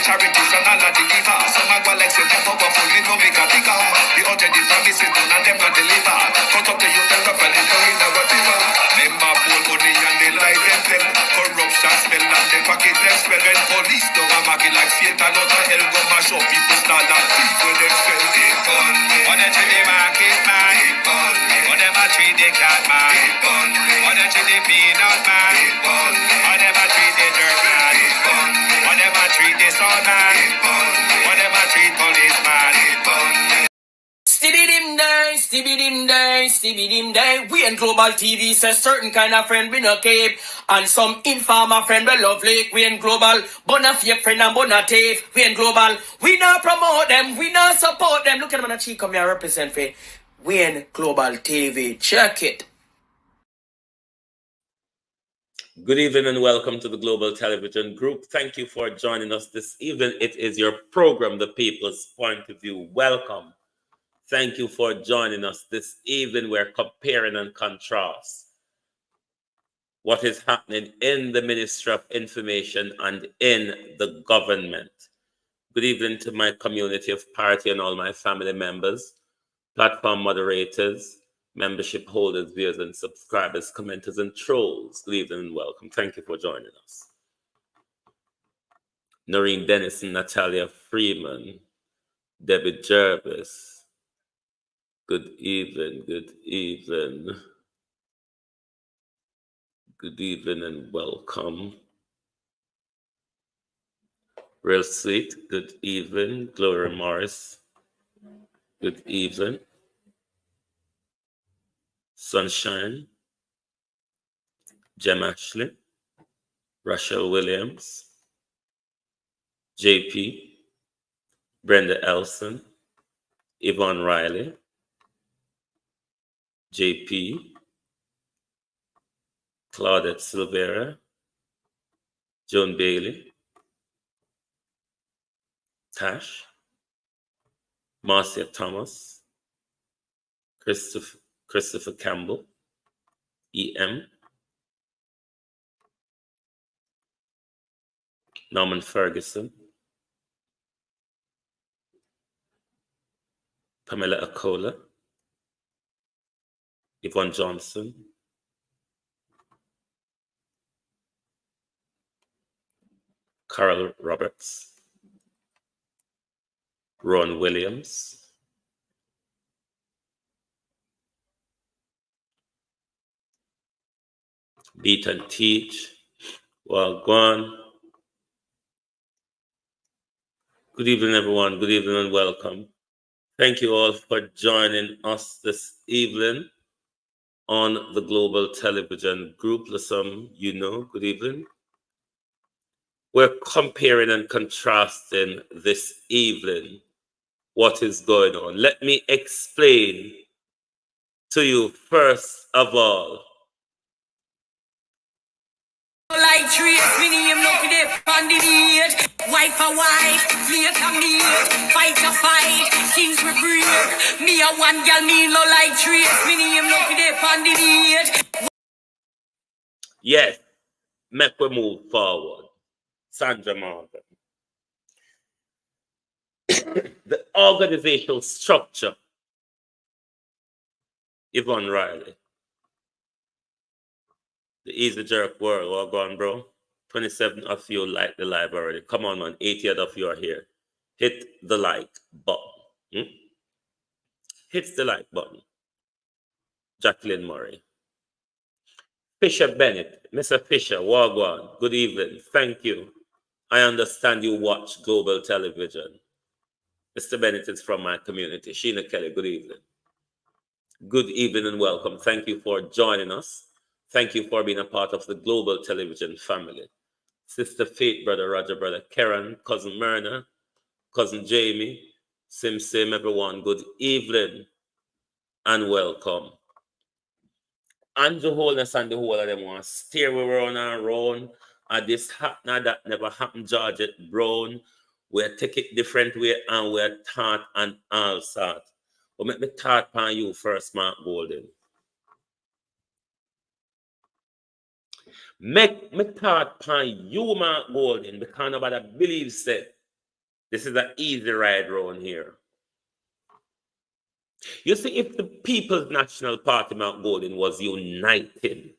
charities and all of the giver. Some a go like say them powerful, me no make a bigger. The other the promises done and them not deliver. Cut up the youth and rough and it's down in our river. Them a pull money and they lie them. Corruption smell and they pocket them smell. When police don't a market like Satan out of hell go mash up people start and thief when them spell it on me. When they treat the market man, it on me. When them a treat the cat man, it on me. When they treat the peanut man, it on me. When them a treat the dirt man, it on me. When them a treat the sun man, it on me. When them a treat policeman, it on me. Stibby dim day. We in Global TV says certain kind of friend we no keep, and some informer friend we love like. We in Global, bona fake friend and bona tape. We in Global, we not promote them, we not support them. Look at them and cheek come here represent for. We in Global TV. Check it. Good evening and welcome to the Global Television Group. Thank you for joining us this evening. It is your program, The People's Point of View. Welcome. Thank you for joining us this evening. We're comparing and contrast what is happening in the Ministry of Information and in the government. Good evening to my community of party and all my family members, platform moderators, membership holders, viewers and subscribers, commenters and trolls. Good evening and welcome. Thank you for joining us. Noreen Dennison, Natalia Freeman, Debbie Jervis. Good evening, good evening. Good evening and welcome. Real sweet, good evening. Gloria Morris, good evening. Sunshine, Jem Ashley, Rachel Williams, JP, Brenda Elson, Yvonne Riley, JP, Claudette Silvera, Joan Bailey, Tash, Marcia Thomas, Christopher Campbell, EM, Norman Ferguson, Pamela Akola, Yvonne Johnson, Carol Roberts, Ron Williams, Beat and Teach, Wagwan. Good evening, everyone. Good evening and welcome. Thank you all for joining us this evening on the Global Television Group. Listen, you know, good evening. We're comparing and contrasting this evening what is going on. Let me explain to you first of all. Like trees, me name look at it on the beat. Wife a wife, me a meat. Fight a fight, things we break. Me a one girl, me no like trees. Me name look at it on the beat. Yes, make we move forward. Sandra Morgan. The organizational structure. Yvonne Riley. The Easy Jerk World, all gone, bro. 27 of you like the live already. Come on, man. 80 of you are here. Hit the like button. Hit the like button. Jacqueline Murray. Fisher Bennett. Mr. Fisher, Wagwan. Good evening. Thank you. I understand you watch Global Television. Mr. Bennett is from my community. Sheena Kelly, good evening. Good evening and welcome. Thank you for joining us. Thank you for being a part of the Global Television family. Sister Faith, Brother Roger, Brother Karen, Cousin Myrna, Cousin Jamie, Sim, everyone. Good evening and welcome. Andrew Holness and the whole of them want to steer around and around. And this happened, that never happened, Georgette Brown. We're take it different way and we're taught and all sort. But make me thought upon you first, Mark Golden. Make me thought upon you, Mark Golden, because nobody believes it. This is an easy ride round here. You see, if the People's National Party, Mount Golden, was united,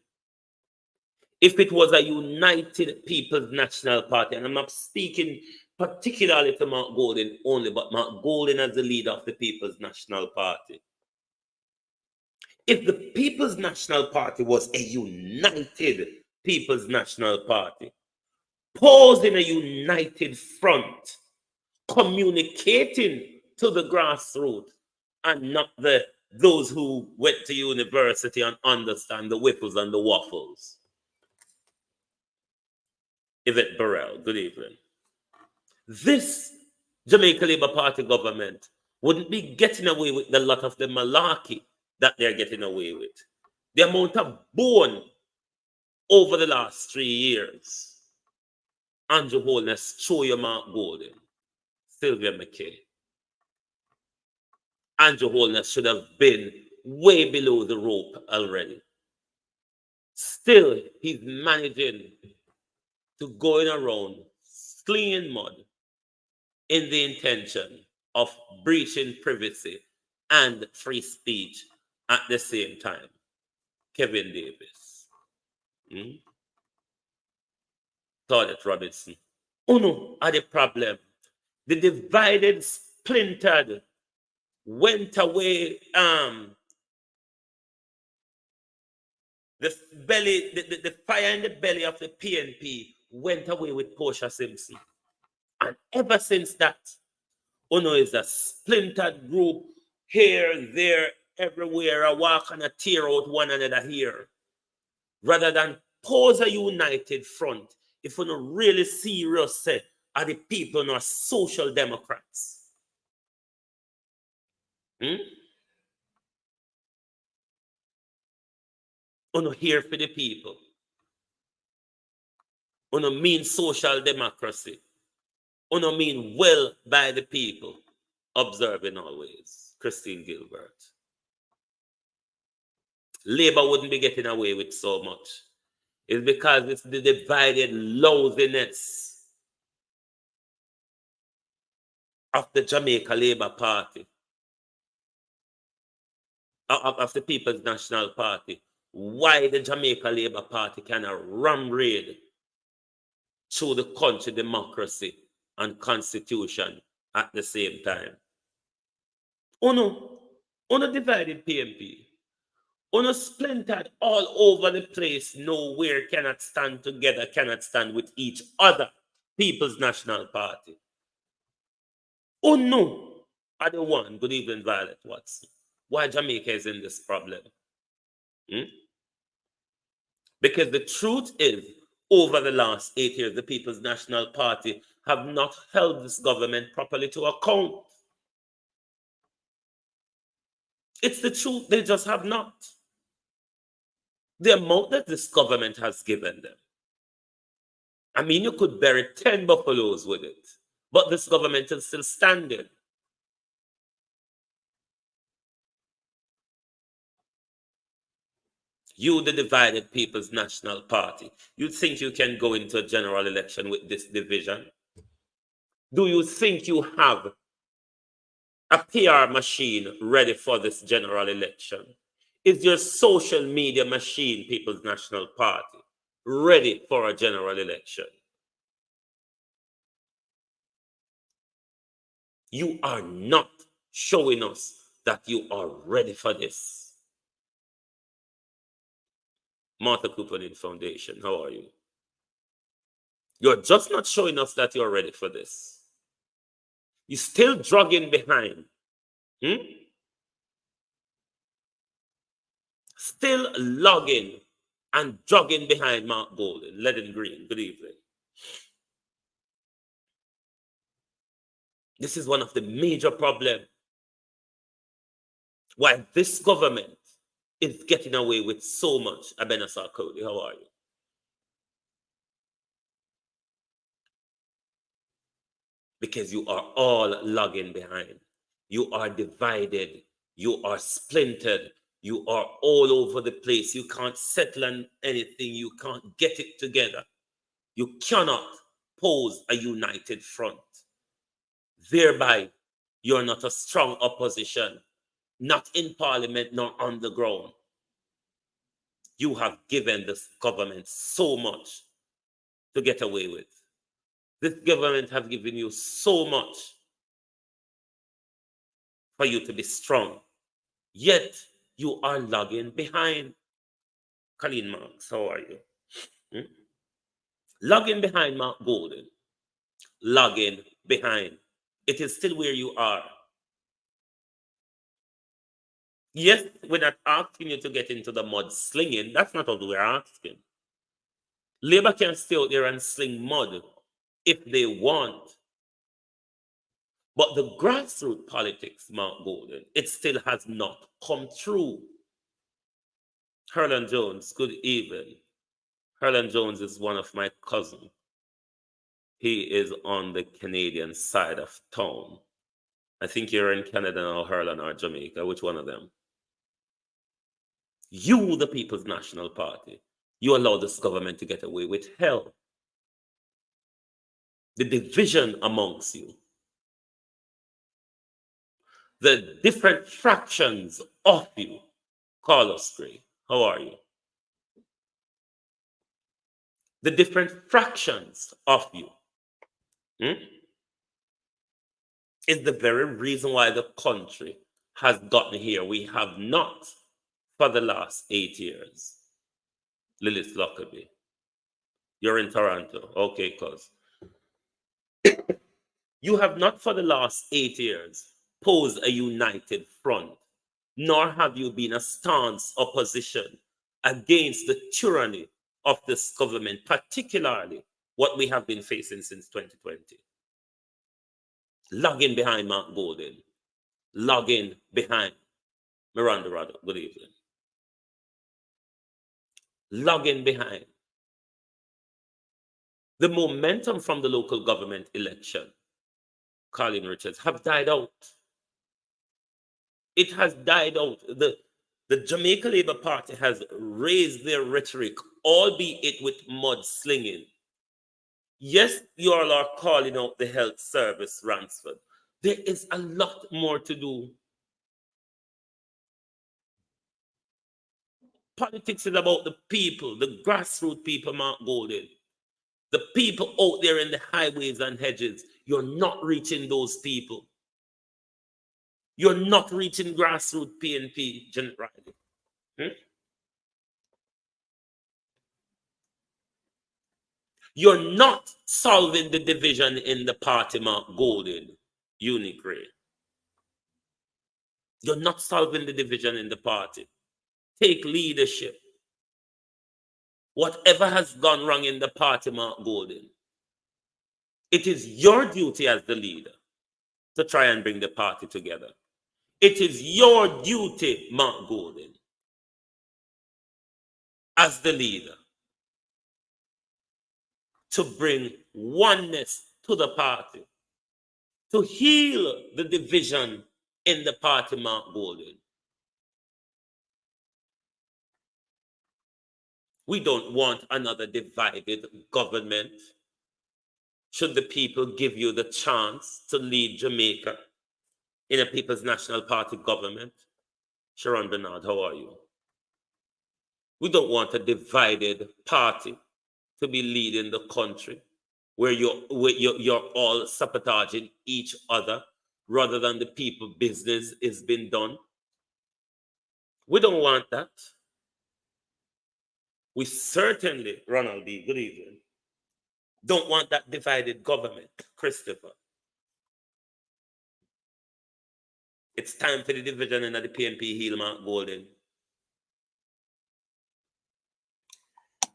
if it was a united People's National Party, and I'm not speaking particularly to Mount Golden only, but Mount Golden as the leader of the People's National Party. If the People's National Party was a united People's National Party, posing a united front, communicating to the grassroots, and not those who went to university and understand the whipples and the waffles. Yvette Burrell, good evening. This Jamaica Labour Party government wouldn't be getting away with a lot of the malarkey that they're getting away with. The amount of bone over the last 3 years. Andrew Holness, show your Mark Golden, Sylvia McKay. Andrew Holness should have been way below the rope already. Still, he's managing to go around slinging mud in the intention of breaching privacy and free speech at the same time. Kevin Davis. Claudette Robinson. Uno are the problem. The divided, splintered, went away. The fire in the belly of the PNP went away with Portia Simpson. And ever since that, Uno is a splintered group here, there, everywhere. I walk and I tear out one another here. Rather than pose a united front, if Uno really serious say, are the people not social democrats? Uno here for the people. Uno mean social democracy. Uno mean well by the people. Observing always. Christine Gilbert. Labour wouldn't be getting away with so much. It's because it's the divided louthiness of the Jamaica Labour Party, of the People's National Party, why the Jamaica Labour Party can ram raid through the country democracy and constitution at the same time. Uno divided PMP. Uno splintered all over the place, nowhere cannot stand together, cannot stand with each other. People's National Party. Uno are the one, good evening, Violet Watson, why Jamaica is in this problem. Because the truth is, over the last 8 years, the People's National Party have not held this government properly to account. It's the truth, they just have not. The amount that this government has given them. I mean, you could bury 10 buffaloes with it, but this government is still standing. You, the divided People's National Party, you think you can go into a general election with this division? Do you think you have a PR machine ready for this general election? Is your social media machine, People's National Party, ready for a general election? You are not showing us that you are ready for this. Martha Couponin Foundation, how are you? You're just not showing us that you're ready for this. You're still dragging behind. Still logging and jogging behind Mark Golden, Leaden Green. Good evening. This is one of the major problems why this government is getting away with so much. Abena Sarkodie, how are you? Because you are all lagging behind. You are divided. You are splintered. You are all over the place. You can't settle on anything. You can't get it together. You cannot pose a united front. Thereby, you're not a strong opposition, not in parliament nor on the ground. You have given this government so much to get away with. This government has given you so much for you to be strong. Yet, you are lagging behind. Colleen Marks, how are you? Lagging behind Mark Golden. Lagging behind. It is still where you are. Yes, we're not asking you to get into the mud slinging. That's not what we're asking. Labour can stay out there and sling mud if they want. But the grassroots politics, Mark Golden, it still has not come true. Herlan Jones, good evening. Herlan Jones is one of my cousins. He is on the Canadian side of town. I think you're in Canada now, Herlan, or Jamaica. Which one of them? You, the People's National Party, you allow this government to get away with hell. The division amongst you, the different fractions of you. Carlos Gray, how are you? The different fractions of you is the very reason why the country has gotten here. We have not for the last 8 years. Lilith Lockerbie, you're in Toronto. Okay, cuz. You have not for the last 8 years posed a united front, nor have you been a stance opposition against the tyranny of this government, particularly what we have been facing since 2020. Logging behind Mark Golden, logging behind Miranda Rado, good evening. Logging behind. The momentum from the local government election, Colin Richards, have died out. It has died out. The Jamaica Labour Party has raised their rhetoric, albeit with mudslinging. Yes, you all are calling out the health service, Ransford. There is a lot more to do. Politics is about the people, the grassroots people, Mark Golden. The people out there in the highways and hedges. You're not reaching those people. You're not reaching grassroots PNP, Janet Riley. You're not solving the division in the party, Mark Golden, Unicray. You're not solving the division in the party. Take leadership. Whatever has gone wrong in the party, Mark Golden, it is your duty as the leader to try and bring the party together. It is your duty, Mark Golden, as the leader, to bring oneness to the party, to heal the division in the party, Mark Golden. We don't want another divided government. Should the people give you the chance to lead Jamaica in a People's National Party government? Sharon Bernard, how are you? We don't want a divided party to be leading the country where you're all sabotaging each other rather than the people business is being done. We don't want that. We certainly, Ronald B., good evening, don't want that divided government, Christopher. It's time for the division in the PNP heal, Mark Golden.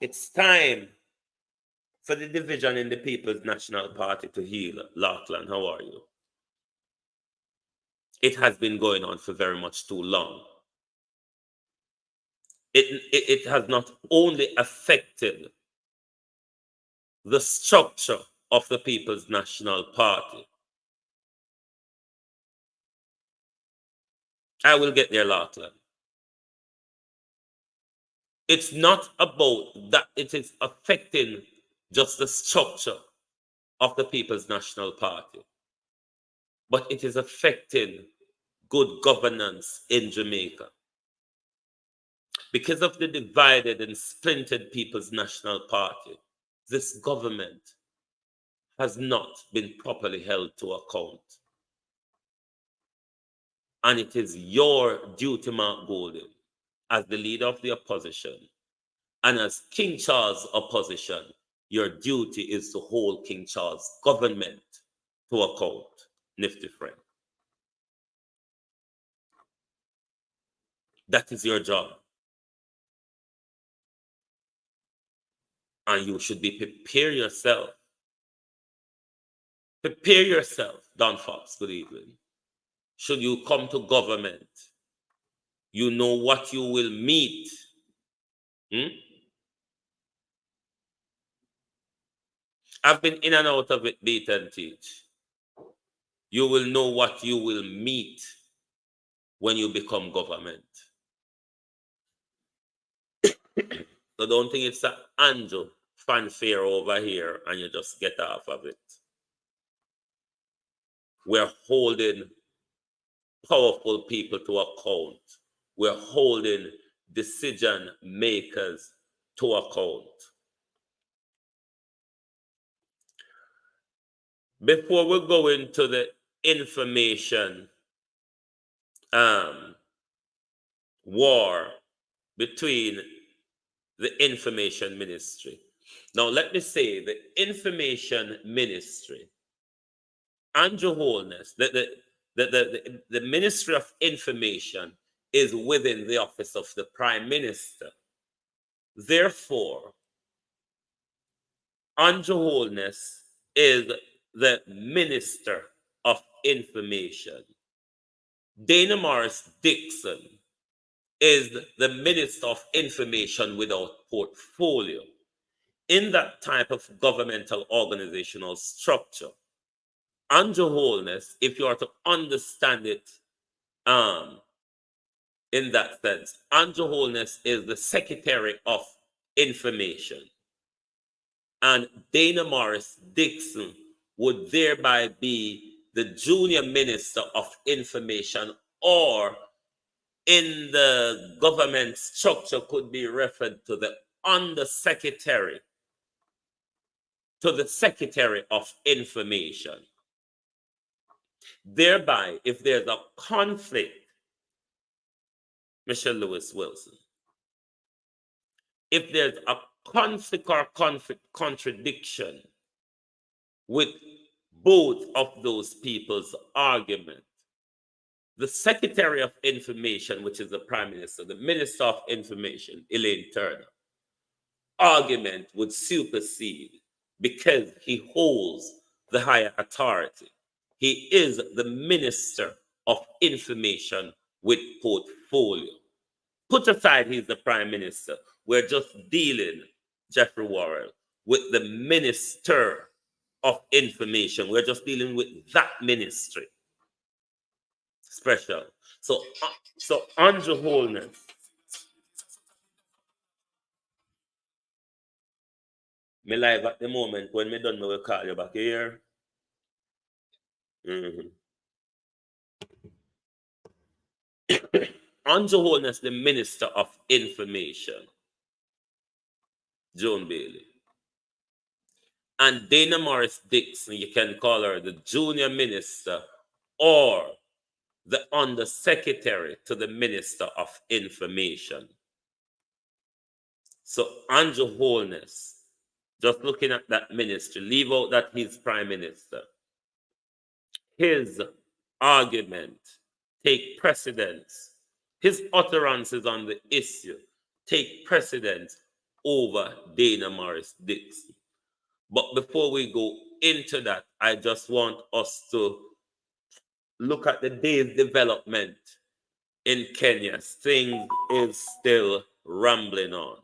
It's time for the division in the People's National Party to heal. Lachlan, how are you? It has been going on for very much too long. It has not only affected the structure of the People's National Party. I will get there, Lachlan. It's not about that it is affecting just the structure of the People's National Party. but it is affecting good governance in Jamaica. Because of the divided and splintered People's National Party, this government has not been properly held to account. And it is your duty, Mark Golden, as the leader of the opposition, and as King Charles' opposition, your duty is to hold King Charles' government to account, nifty friend. That is your job. And you should be prepare yourself. Prepare yourself, Don Fox, good evening. Should you come to government, you know what you will meet. I've been in and out of it, beat and teach. You will know what you will meet when you become government. So don't think it's an Andrew fanfare over here and you just get off of it. We're holding powerful people to account. We're holding decision makers to account. Before we go into the information war between the information ministry. Now, let me say the information ministry, Andrew Holness, the Ministry of Information is within the office of the Prime Minister. Therefore, Andrew Holness is the Minister of Information. Dana Morris Dixon is the Minister of Information without portfolio. In that type of governmental organizational structure, Andrew Holness, if you are to understand it in that sense, Andrew Holness is the Secretary of Information. And Dana Morris Dixon would thereby be the Junior Minister of Information, or in the government structure could be referred to the Undersecretary to the Secretary of Information. Thereby, if there's a conflict, Michelle Lewis Wilson, if there's a conflict or contradiction with both of those people's argument, the Secretary of Information, which is the Prime Minister, the Minister of Information, Elaine Turner, argument would supersede because he holds the higher authority. He is the Minister of Information with portfolio. Put aside he's the Prime Minister. We're just dealing, Jeffrey Worrell, with the Minister of Information. We're just dealing with that ministry. Special. So Andrew Holness. Me live at the moment. When me done, me will call you back here. Andrew Holness, the Minister of Information, Joan Bailey. And Dana Morris Dixon, you can call her the Junior Minister or the Undersecretary to the Minister of Information. So Andrew Holness, just looking at that ministry, leave out that he's Prime Minister. His argument take precedence. His utterances on the issue take precedence over Dana Morris Dixon. But before we go into that, I just want us to look at the day's development in Kenya. Things is still rambling on.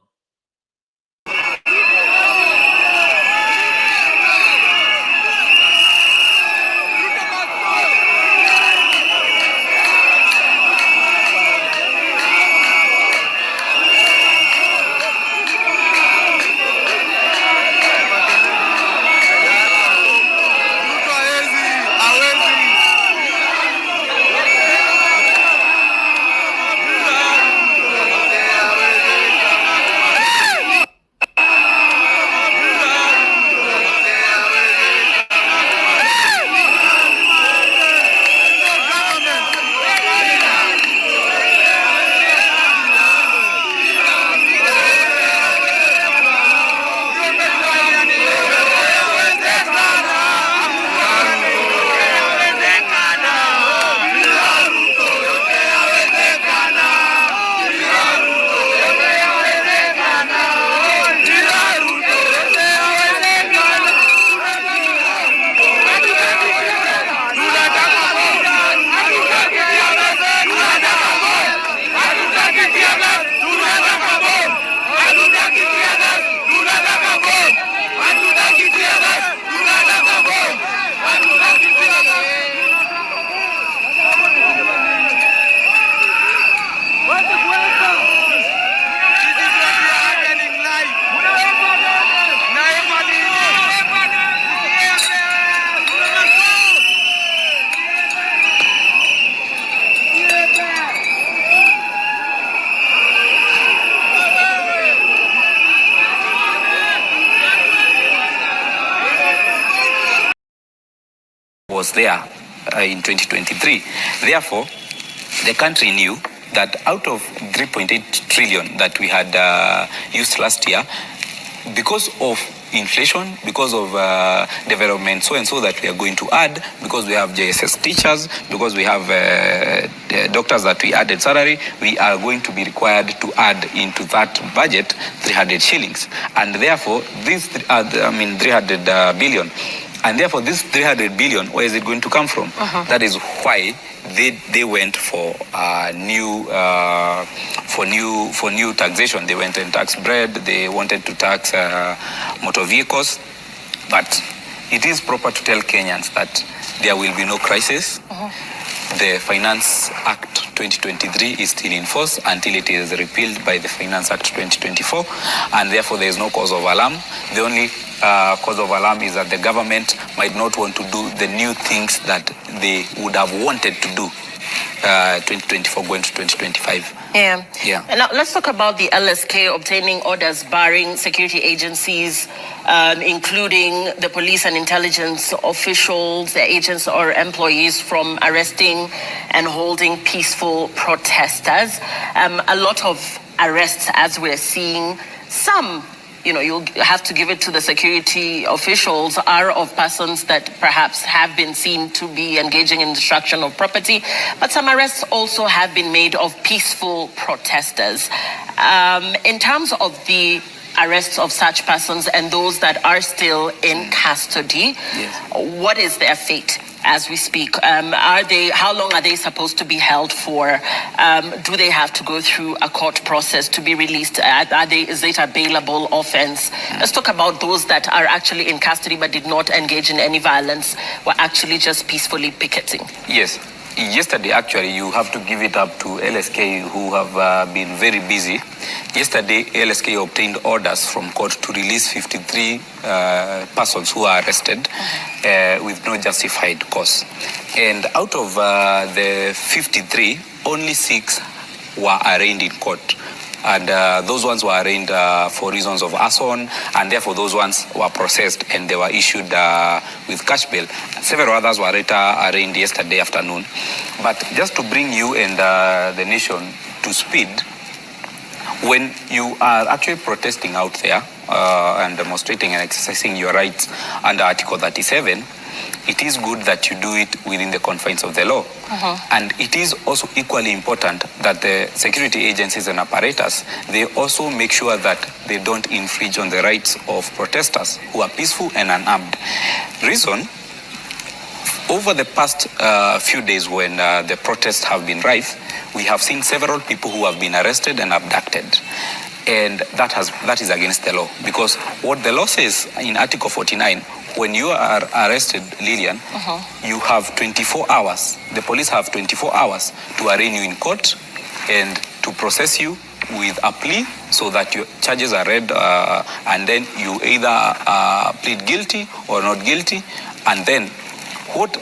was there in 2023. Therefore, the country knew that out of 3.8 trillion that we had used last year, because of inflation, because of development so and so that we are going to add, because we have JSS teachers, because we have doctors that we added salary, we are going to be required to add into that budget 300 shillings. And therefore, this 300 billion. And therefore, this 300 billion, where is it going to come from? That is why they went for new taxation. They went and taxed bread. They wanted to tax motor vehicles. But it is proper to tell Kenyans that there will be no crisis. The Finance Act 2023 is still in force until it is repealed by the Finance Act 2024, and therefore there is no cause of alarm. The only cause of alarm is that the government might not want to do the new things that they would have wanted to do 2024 going to 2025. Yeah. Yeah. Now let's talk about the LSK obtaining orders barring security agencies, including the police and intelligence officials, their agents or employees from arresting and holding peaceful protesters. A lot of arrests, as we're seeing. Some, you'll have to give it to the security officials, are of persons that perhaps have been seen to be engaging in destruction of property, but some arrests also have been made of peaceful protesters. In terms of the arrests of such persons and those that are still in custody, what is their fate as we speak? How long are they supposed to be held for? Do they have to go through a court process to be released? Is it a bailable offense? Let's talk about those that are actually in custody but did not engage in any violence, were actually just peacefully picketing. Yes. Yesterday, actually, you have to give it up to LSK, who have been very busy. Yesterday, LSK obtained orders from court to release 53 persons who are arrested with no justified cause. And out of the 53, only 6 were arraigned in court. And those ones were arraigned for reasons of arson, and therefore those ones were processed and they were issued with cash bail. Several others were later arraigned yesterday afternoon. But just to bring you and the nation to speed, when you are actually protesting out there and demonstrating and exercising your rights under Article 37, it is good that you do it within the confines of the law. And it is also equally important that the security agencies and apparatus, they also make sure that they don't infringe on the rights of protesters who are peaceful and unarmed. Reason, over the past few days when the protests have been rife, we have seen several people who have been arrested and abducted. And that is against the law, because what the law says in Article 49, when you are arrested, Lillian, you have 24 hours. The police have 24 hours to arraign you in court and to process you with a plea so that your charges are read, and then you either plead guilty or not guilty. And then what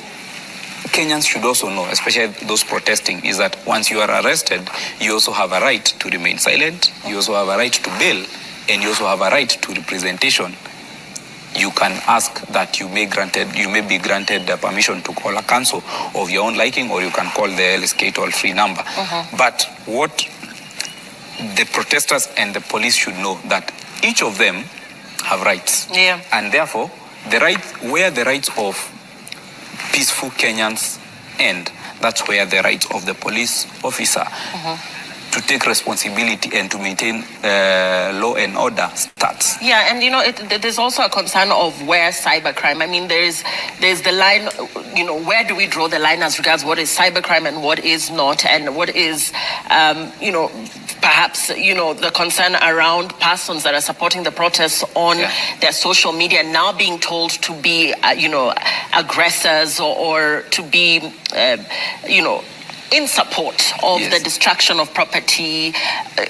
Kenyans should also know, especially those protesting, is that once you are arrested, you also have a right to remain silent, you also have a right to bail, and you also have a right to representation. You can ask that you may be granted the permission to call a counsel of your own liking, or you can call the LSK toll-free number. But what the protesters and the police should know, that each of them have rights. And therefore, where the rights of peaceful Kenyans end, that's where the rights of the police officer to take responsibility and to maintain law and order starts. Yeah, and there's also a concern of where cybercrime. I mean, there's the line. Where do we draw the line as regards what is cybercrime and what is not, and what is, perhaps the concern around persons that are supporting the protests on their social media now being told to be, aggressors or to be, in support of the destruction of property,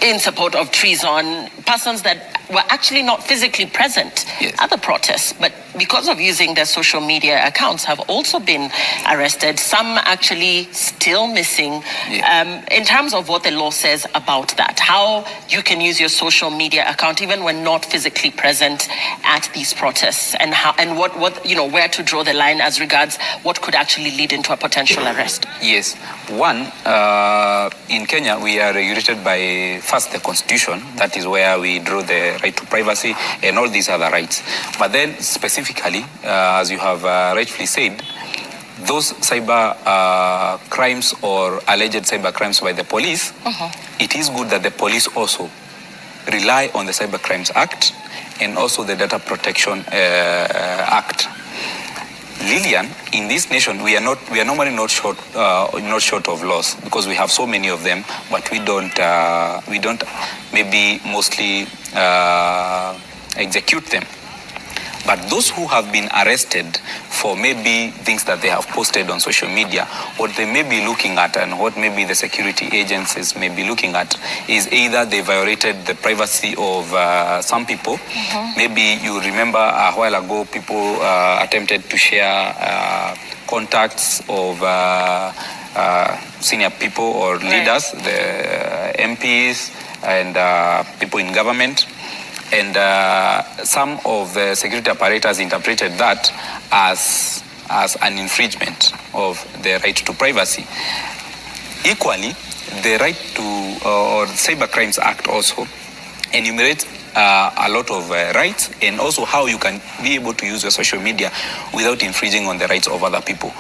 in support of treason, persons that were actually not physically present at the protests, but because of using their social media accounts have also been arrested. Some actually still missing. In terms of what the law says about that, how you can use your social media account even when not physically present at these protests, and how and what where to draw the line as regards what could actually lead into a potential arrest. Yes. One, in Kenya, we are regulated by first the Constitution. That is where we draw the right to privacy and all these other rights. But then specifically, as you have rightfully said, those cyber crimes or alleged cyber crimes by the police, it is good that the police also rely on the Cyber Crimes Act and also the Data Protection Act. Lillian, in this nation, we are normally not short of laws because we have so many of them, but we don't maybe mostly execute them. But those who have been arrested for maybe things that they have posted on social media, what they may be looking at and what maybe the security agencies may be looking at is either they violated the privacy of some people. Maybe you remember a while ago people attempted to share contacts of senior people or leaders, the MPs and people in government. And some of the security apparatus interpreted that as an infringement of the right to privacy. Equally, the right to, or Cyber Crimes Act also enumerates a lot of rights and also how you can be able to use your social media without infringing on the rights of other people.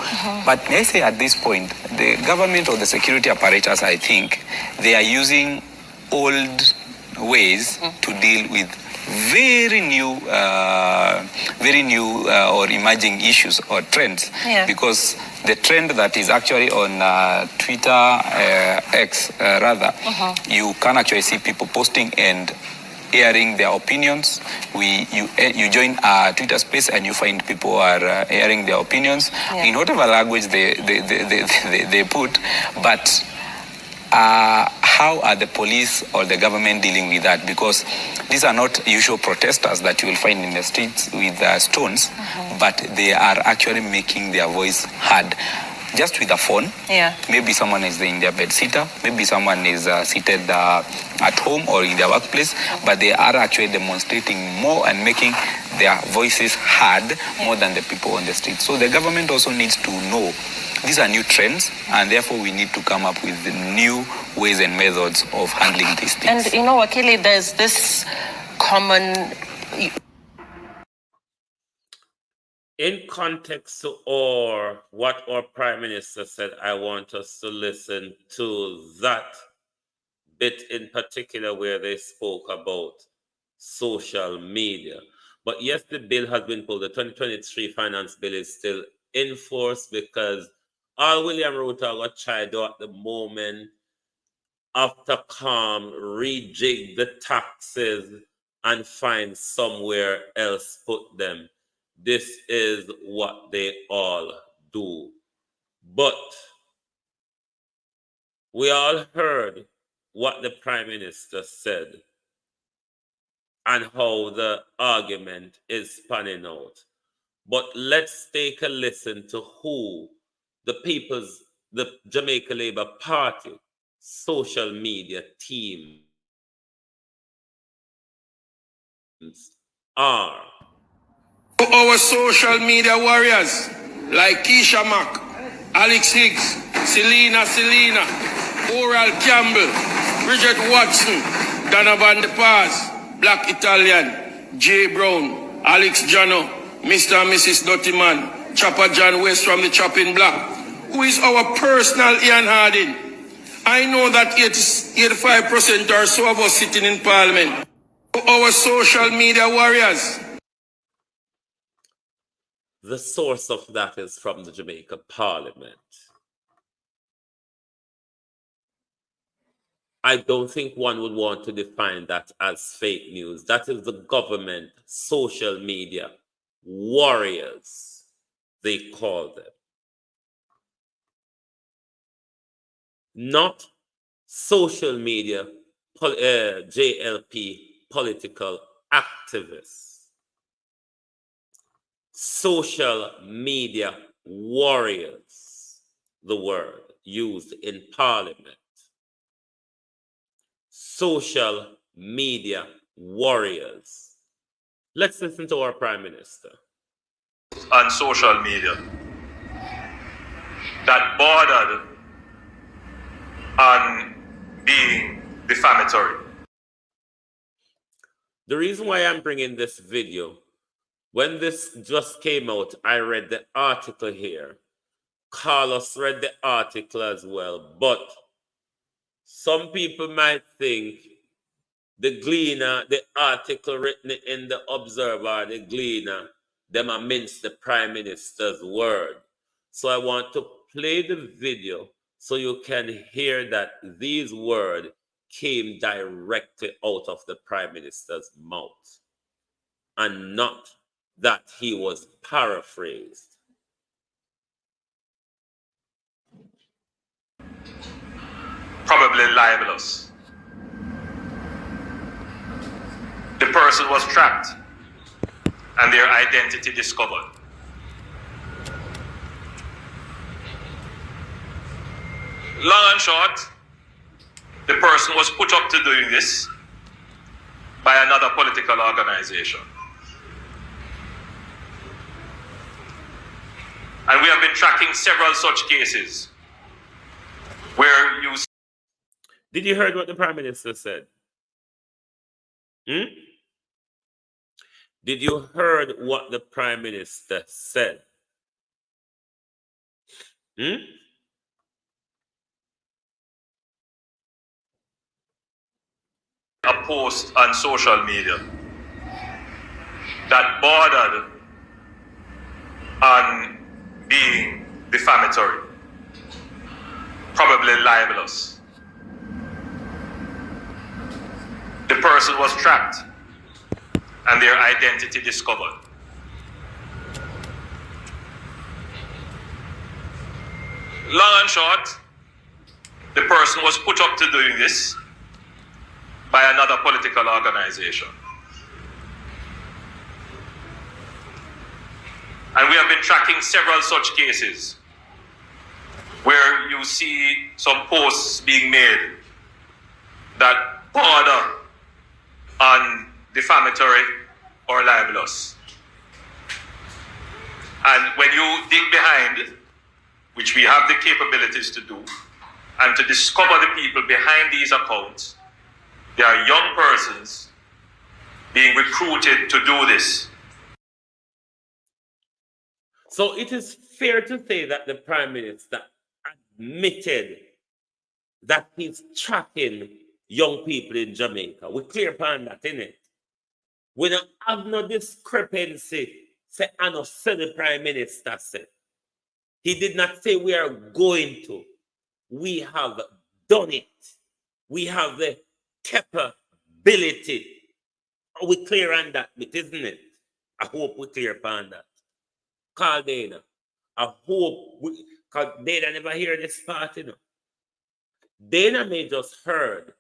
But may I say at this point, the government or the security apparatus, I think, they are using old ways to deal with very new or emerging issues or trends. Because the trend that is actually on Twitter, X rather, you can actually see people posting and airing their opinions. You join a Twitter space and you find people are airing their opinions in whatever language they put, but how are the police or the government dealing with that? Because these are not usual protesters that you will find in the streets with stones, but they are actually making their voice heard. Just with a phone. Maybe someone is in their bed sitter, maybe someone is seated at home or in their workplace, but they are actually demonstrating more and making their voices heard more than the people on the street. So the government also needs to know these are new trends, and therefore we need to come up with new ways and methods of handling these things. And Wakili, there's this common... In context to or what our Prime Minister said, I want us to listen to that bit in particular where they spoke about social media. But yes, the bill has been pulled. The 2023 finance bill is still in force because all William Ruto got tried to at the moment after calm rejig the taxes and find somewhere else put them. This is what they all do. But we all heard what the Prime Minister said and how the argument is panning out. But let's take a listen to who the Jamaica Labour Party social media teams are. Our social media warriors like Keisha Mack, Alex Higgs, Selena, Oral Campbell, Bridget Watson, Donovan De Paz, Black Italian, Jay Brown, Alex Jano, Mr. and Mrs. Dottyman, Chopper John West from the Chopping Block, who is our personal Ian Harding. I know that 85% or so of us sitting in Parliament. Our social media warriors. The source of that is from the Jamaica Parliament. I don't think one would want to define that as fake news. That is the government social media warriors, they call them. Not social media JLP political activists, social media warriors, the word used in Parliament. Social media warriors. Let's listen to our Prime Minister. On social media that bordered on being defamatory. The reason why I'm bringing this video, when this just came out, I read the article here. Carlos read the article as well, but some people might think the Gleaner, the article written in the Observer, the Gleaner, them amidst the Prime Minister's word. So I want to play the video so you can hear that these words came directly out of the Prime Minister's mouth and not that he was paraphrased. Probably libelous. The person was tracked and their identity discovered. Long and short, the person was put up to doing this by another political organization. And we have been tracking several such cases where you... Did you hear what the Prime Minister said? Did you heard what the Prime Minister said? A post on social media that bordered on being defamatory, probably libelous. The person was tracked and their identity discovered. Long and short, the person was put up to doing this by another political organization. And we have been tracking several such cases where you see some posts being made that border on defamatory or libelous. And when you dig behind, which we have the capabilities to do, and to discover the people behind these accounts, there are young persons being recruited to do this. So it is fair to say that the Prime Minister admitted that he's tracking young people in Jamaica. We're clear upon that, innit? We don't have no discrepancy. Say, I know, say the Prime Minister said. He did not say we are going to. We have done it. We have the capability. Are we clear on that bit, isn't it? I hope we're clear upon that. Call Dana. I hope because Dana never hear this part, you know. Dana may just heard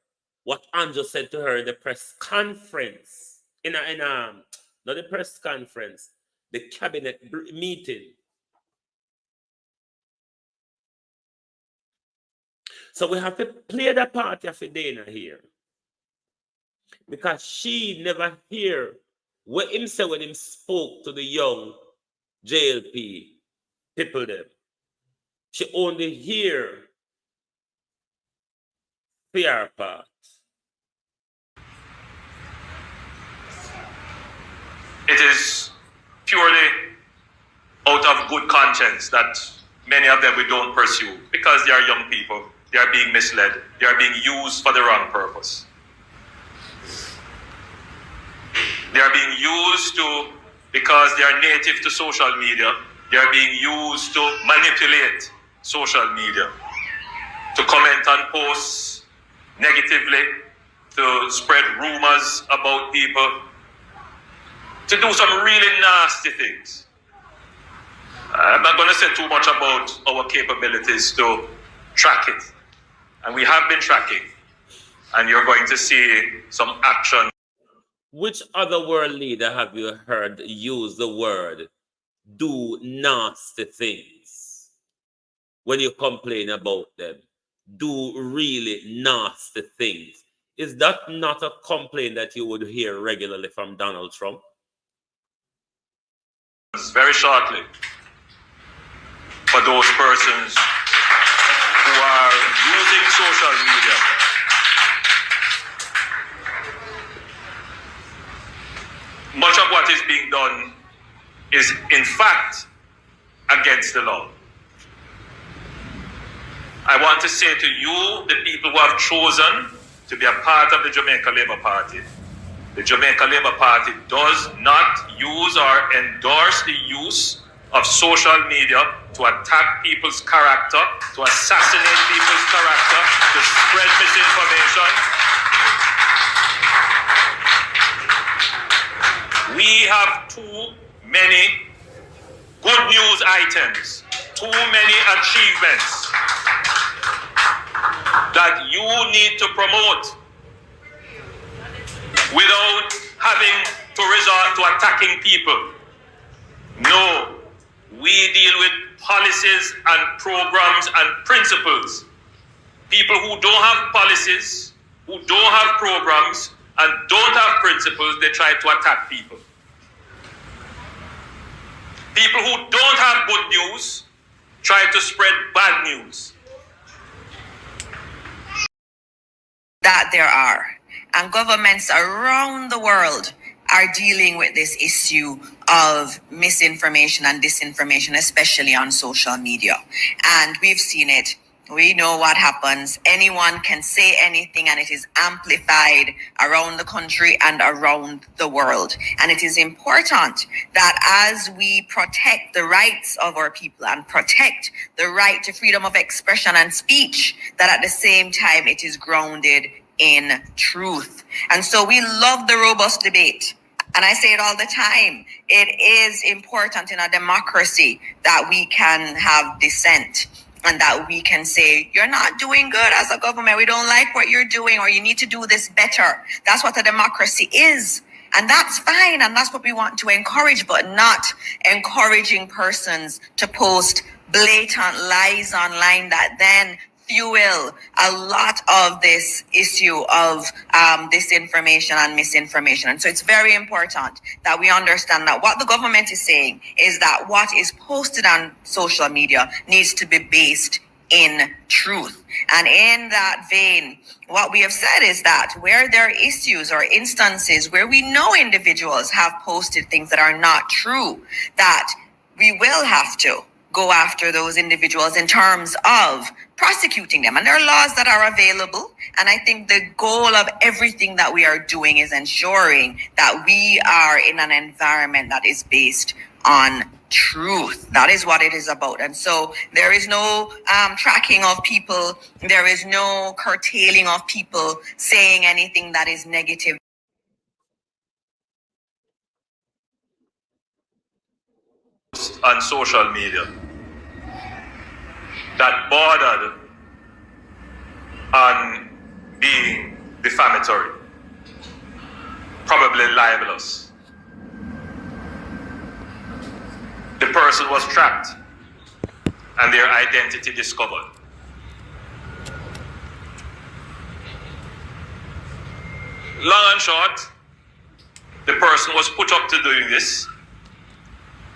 what Andrew said to her in the press conference. Not the press conference, the cabinet meeting. So we have to play the part of Dana here. Because she never hear what him say when him spoke to the young JLP people them. She only hear PR part. It is purely out of good conscience that many of them we don't pursue because they are young people. They are being misled. They are being used for the wrong purpose. They are being used to, because they are native to social media, they are being used to manipulate social media, to comment on posts negatively, to spread rumors about people, to do some really nasty things. I'm not going to say too much about our capabilities to track it. And we have been tracking. And you're going to see some action. Which other world leader have you heard use the word do nasty things when you complain about them? Do really nasty things. Is that not a complaint that you would hear regularly from Donald Trump? Very shortly, for those persons who are using social media much of what is being done is in fact against the law. I want to say to you, the people who have chosen to be a part of the Jamaica Labour Party, the Jamaica Labour Party does not use or endorse the use of social media to attack people's character, to assassinate people's character, to spread misinformation. We have too many good news items, too many achievements that you need to promote without having to resort to attacking people. No, we deal with policies and programs and principles. People who don't have policies, who don't have programs, and don't have principles, they try to attack people. People who don't have good news try to spread bad news. That there are, and governments around the world are dealing with this issue of misinformation and disinformation, especially on social media. And we've seen it. We know what happens. Anyone can say anything, and it is amplified around the country and around the world. And it is important that as we protect the rights of our people and protect the right to freedom of expression and speech, that at the same time it is grounded in truth. And so we love the robust debate. And I say it all the time. It is important in a democracy that we can have dissent, and that we can say, you're not doing good as a government. We don't like what you're doing, or you need to do this better. That's what a democracy is. And that's fine. And that's what we want to encourage, but not encouraging persons to post blatant lies online that then fuel a lot of this issue of disinformation and misinformation. And so it's very important that we understand that what the government is saying is that what is posted on social media needs to be based in truth. And in that vein, what we have said is that where there are issues or instances where we know individuals have posted things that are not true, that we will have to go after those individuals in terms of prosecuting them. And there are laws that are available. And I think the goal of everything that we are doing is ensuring that we are in an environment that is based on truth. That is what it is about. And so there is no tracking of people. There is no curtailing of people saying anything that is negative. On social media that bordered on being defamatory, probably libelous. The person was tracked and their identity discovered. Long and short, the person was put up to doing this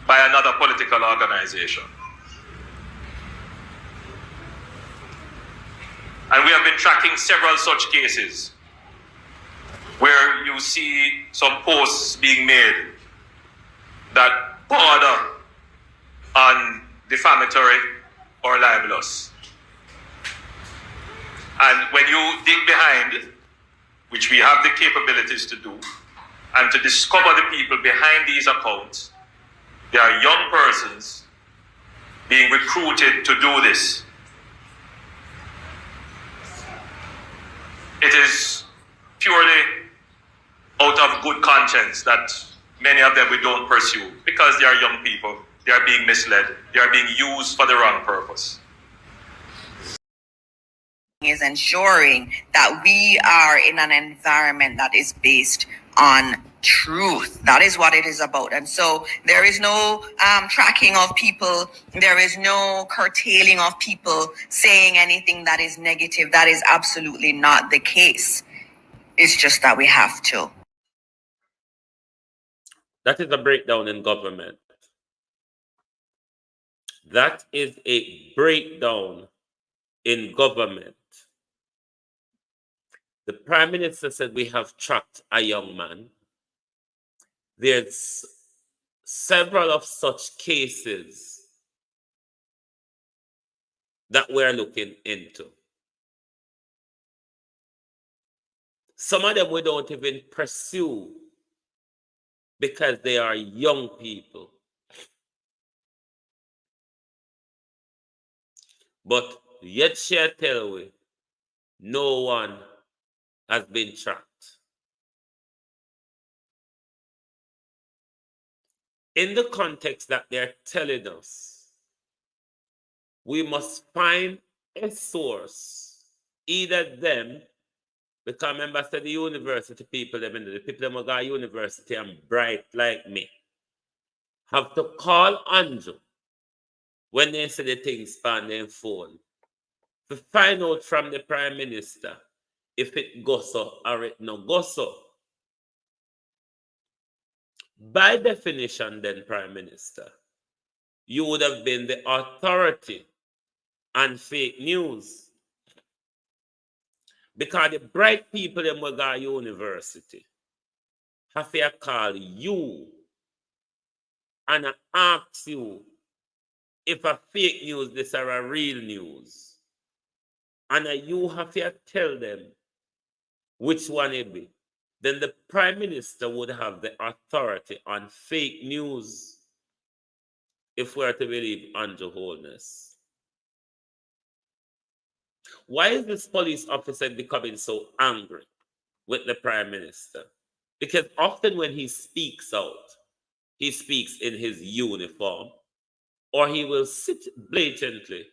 by another political organization. And we have been tracking several such cases where you see some posts being made that border on defamatory or libelous. And when you dig behind, which we have the capabilities to do, and to discover the people behind these accounts, there are young persons being recruited to do this. It is purely out of good conscience that many of them we don't pursue, because they are young people, they are being misled, they are being used for the wrong purpose. Is ensuring that we are in an environment that is based on truth. That is what it is about. And so there is no tracking of people. There is no curtailing of people saying anything that is negative. That is absolutely not the case. It's just that we have to. That is a breakdown in government. That is a breakdown in government. The Prime Minister said we have tracked a young man. There's several of such cases that we're looking into. Some of them we don't even pursue because they are young people. But yet shall tell we, no one has been tracked. In the context that they're telling us, we must find a source, either them, because remember I said the university people, the people who go to university and bright like me, have to call Andrew when they say the things on their phone to find out from the Prime Minister if it goes so or it no goes so. By definition, then, Prime Minister, you would have been the authority on fake news. Because the bright people in Waga University have to call you and ask you if a fake news this are a real news. And you have to tell them which one it be. Then the Prime Minister would have the authority on fake news if we are to believe Andrew Holness. Why is this police officer becoming so angry with the Prime Minister? Because often when he speaks out, he speaks in his uniform, or he will sit blatantly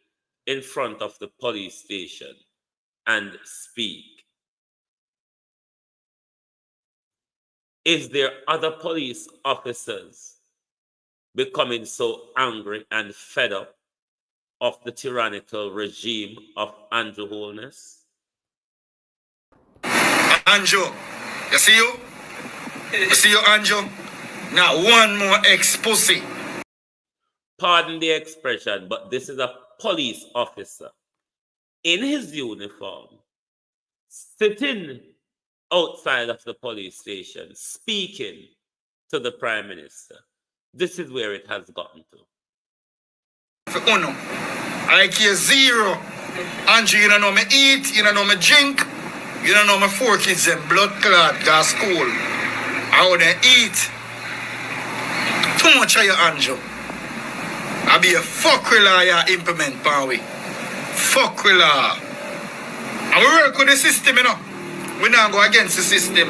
in front of the police station and speak. Is there other police officers becoming so angry and fed up of the tyrannical regime of Andrew Holness? Andrew, you see you? You see you, Andrew? Not one more ex-pussy. Pardon the expression, but this is a police officer in his uniform, sitting outside of the police station, speaking to the Prime Minister. This is where it has gotten to. For Uno, I care zero. Andrew, you don't know me eat, you don't know me drink, you don't know me 4 kids and blood clot go school. I would eat. Too much of you, Andrew. I be a fuck law you implement, Pawi. Fuck law. And we work with the system, you know. We don't go against the system.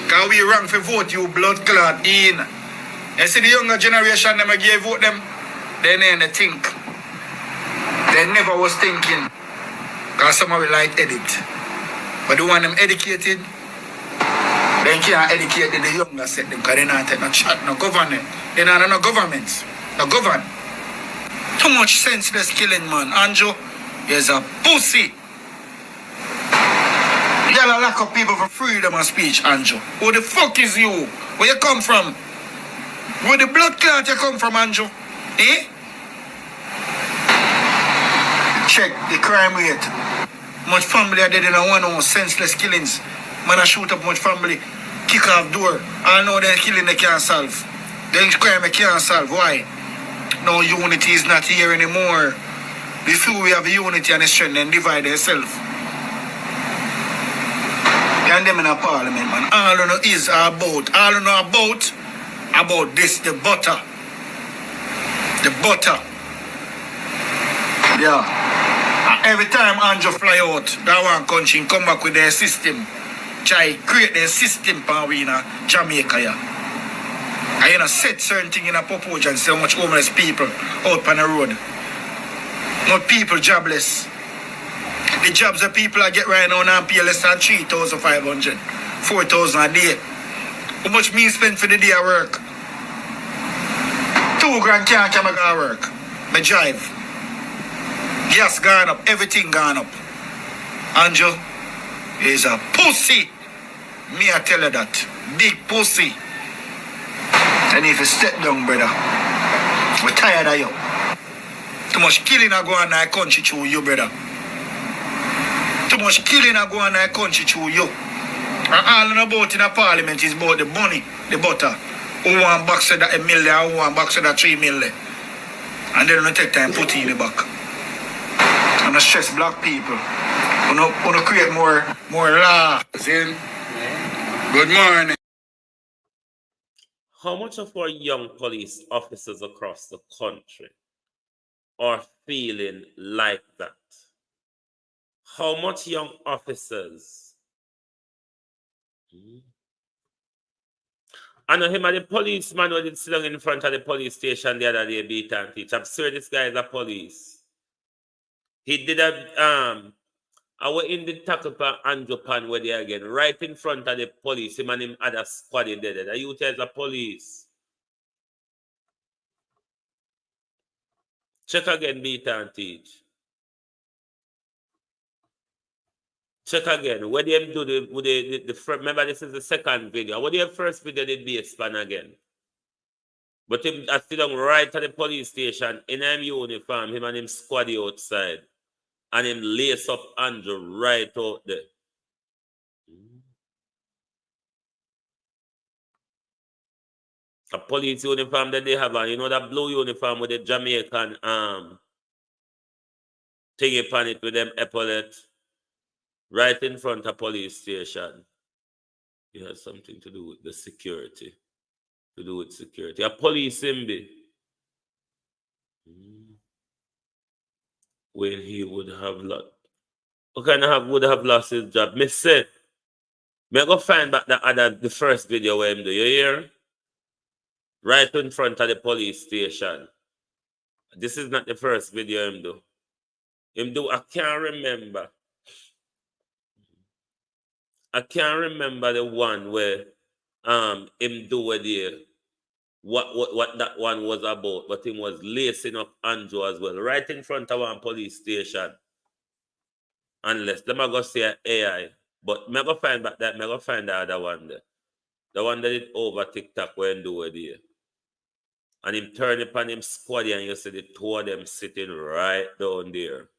Because we wrong for vote you blood clot in. You see the younger generation, them gave vote them, they never think. They never was thinking. Because some of them like edit. But the one them educated, they can't educate the younger set them because they not take no shot, no government. They not no governments. No govern. Too much senseless killing, man. Andrew, you're a pussy. Y'all lack of people for freedom of speech, Andrew. Who the fuck is you? Where you come from? Where the blood clot you come from, Andrew? Eh? Check the crime rate. Much family are dead in a one senseless killings. Man, I shoot up much family. Kick off door. I know they're killing they can't solve. Then crime they can't solve. Why? No, unity is not here anymore. Before we have unity and strength, then divide themselves. And them in a parliament, man. All you know is about. All you know about this, the butter. The butter. Yeah. And every time Andrew fly out, that one country and come back with their system. Try create their system for we in Jamaica, yeah. And you know, set certain thing in a proposal and say how much homeless people out on the road. More people jobless. The jobs that people are get right now pay less than 3,500, 4,000 a day. How much me spend for the day at work? 2 grand can't come to work. Me drive. Gas gone up, everything gone up. Andrew is a pussy. Me I tell you that. Big pussy. And if you step down, brother, we're tired of you. Too much killing are going on in the country through you, brother. Too much killing are going on in the country through you. And all about in the parliament is about the money, the butter. Who want box of that $1 million, who want box of that $3 million. And then we take time put it in the back. And I stress black people. We don't create more law. See? Good morning. How much of our young police officers across the country are feeling like that? How much young officers? I know him and the policeman who did sit down in front of the police station the other day, beat and teach. I'm sure this guy is a police. He did I went in the tackle pan Andrew Pan where they again, right in front of the police. Him and him other squad in there. The youth is a police. Check again, beat and teach. Check again. What them do the remember this is the second video. What the first video did be span again. But him I sit down right at the police station in him uniform, him and him squaddy outside. And him lace up Andrew right out there. A police uniform that they have on, you know that blue uniform with the Jamaican thingy upon it with them epaulet right in front of police station. It has something to do with the security. To do with security. A police him when he would have lost. Would have lost his job. Me say, me go find back the first video where him do. You hear? Right in front of the police station. This is not the first video him do. I can't remember. I can't remember the one where him do with the what that one was about, but him was lacing up Andrew as well, right in front of one police station. Unless them go say AI. But me go find back that, me go find the other one there. The one that did over TikTok where him do with it. And him turn upon him squaddy and you see the two of them sitting right down there.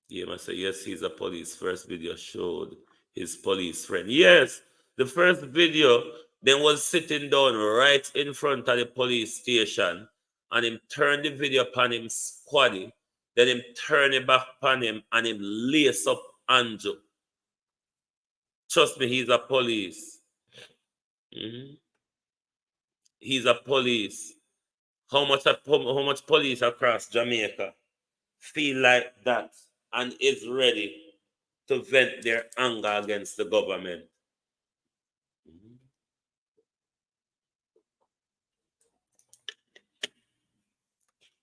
Yeah, I say, yes, he's a police. First video showed his police friend. Yes, the first video, then was sitting down right in front of the police station and him turn the video upon him squaddy. Then him turn it back upon him and him lace up Andrew. Trust me, he's a police. He's a police. How much police across Jamaica feel like that and is ready to vent their anger against the government?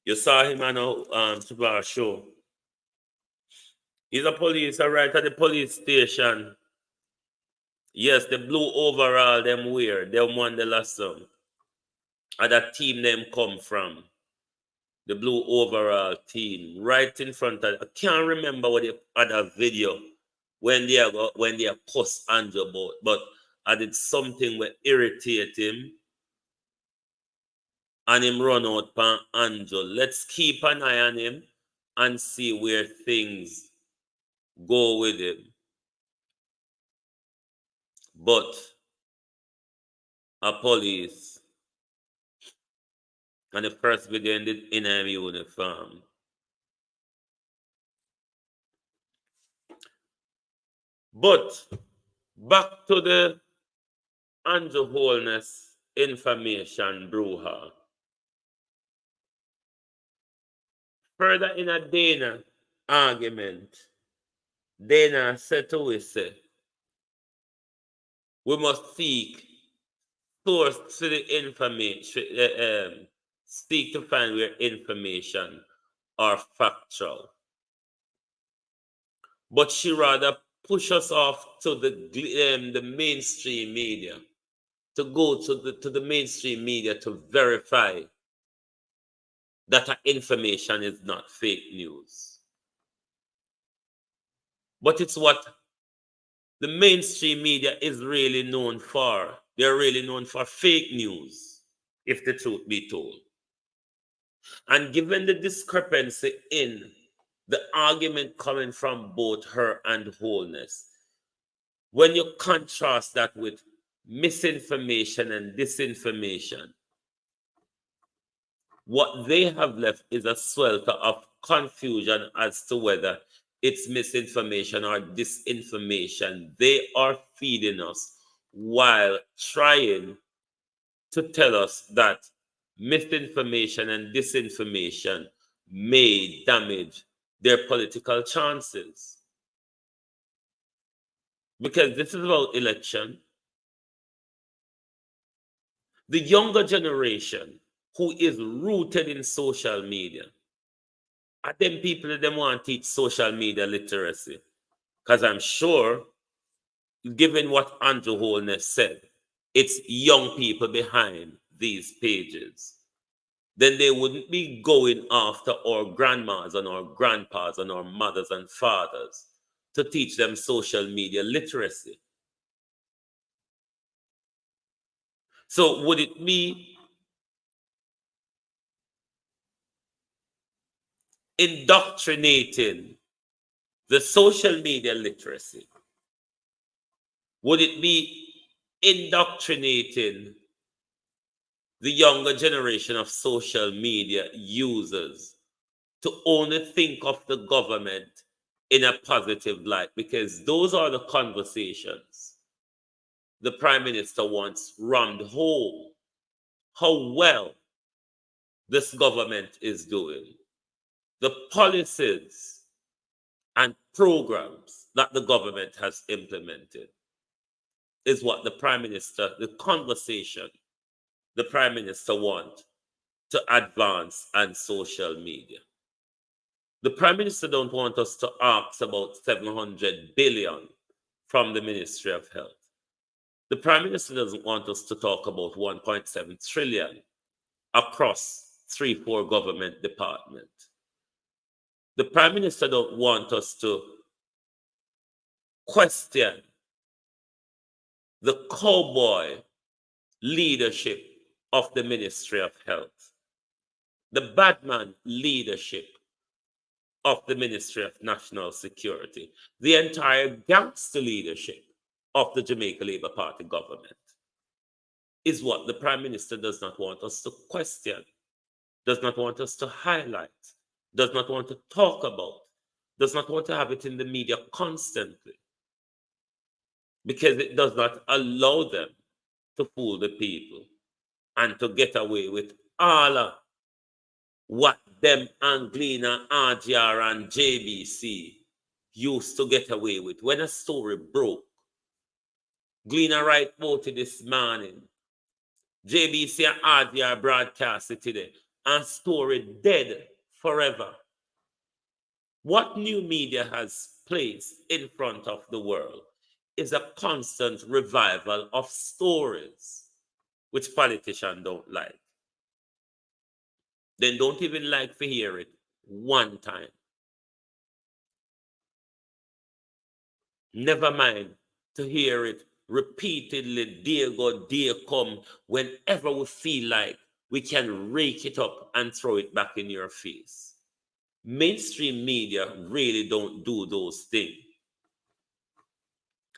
You saw him on a Super show. He's a police, right at the police station. Yes, the blue overall them wear, them won the last song. And that team them come from. The blue overall team, right in front of. I can't remember what the other video when they cuss Andrew about, but I did something that irritate him. And him run out pan Andrew. Let's keep an eye on him and see where things go with him. But a police and the first video ended in a uniform. But back to the Andrew Holness information brouhaha. Further in a Dana argument, Dana said to us, we must seek source to the information, seek to find where information are factual. But she rather push us off to the mainstream media, to go to the mainstream media to verify that information is not fake news. But it's what the mainstream media is really known for. They're really known for fake news, if the truth be told. And given the discrepancy in the argument coming from both her and Holness, when you contrast that with misinformation and disinformation, what they have left is a swelter of confusion as to whether it's misinformation or disinformation they are feeding us while trying to tell us that misinformation and disinformation may damage their political chances. Because this is about election. The younger generation who is rooted in social media are them people that want to teach social media literacy. Because I'm sure, given what Andrew Holness said, it's young people behind these pages. Then they wouldn't be going after our grandmas and our grandpas and our mothers and fathers to teach them social media literacy. So would it be indoctrinating the social media literacy? Would it be indoctrinating the younger generation of social media users to only think of the government in a positive light? Because those are the conversations the Prime Minister wants rammed home. How well this government is doing, the policies and programs that the government has implemented is what the Prime Minister, the conversation the Prime Minister wants to advance on social media. The Prime Minister don't want us to ask about 700 billion from the Ministry of Health. The Prime Minister doesn't want us to talk about 1.7 trillion across 3-4 government departments. The Prime Minister don't want us to question the cowboy leadership of the Ministry of Health, the badman leadership of the Ministry of National Security, the entire gangster leadership of the Jamaica Labour Party government is what the Prime Minister does not want us to question, does not want us to highlight, does not want to talk about, does not want to have it in the media constantly, because it does not allow them to fool the people and to get away with all what them Anglina, RGR, and JBC used to get away with. When a story broke, Gleaner Wright voted this morning, JBC and RGR broadcast it today, and story dead forever. What new media has placed in front of the world is a constant revival of stories which politicians don't like. They don't even like to hear it one time. Never mind to hear it repeatedly, day go, day come, whenever we feel like we can rake it up and throw it back in your face. Mainstream media really don't do those things.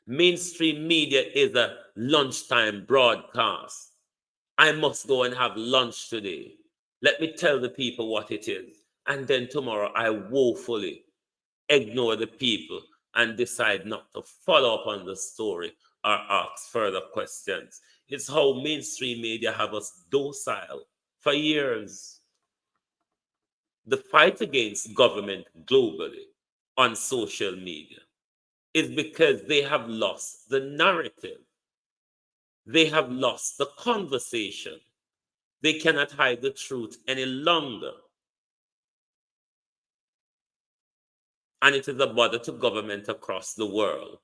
Mainstream media is a lunchtime broadcast. I must go and have lunch today. Let me tell the people what it is. And then tomorrow I woefully ignore the people and decide not to follow up on the story or ask further questions. It's how mainstream media have us docile for years. The fight against government globally on social media is because they have lost the narrative. They have lost the conversation. They cannot hide the truth any longer. and it is a bother to government across the world.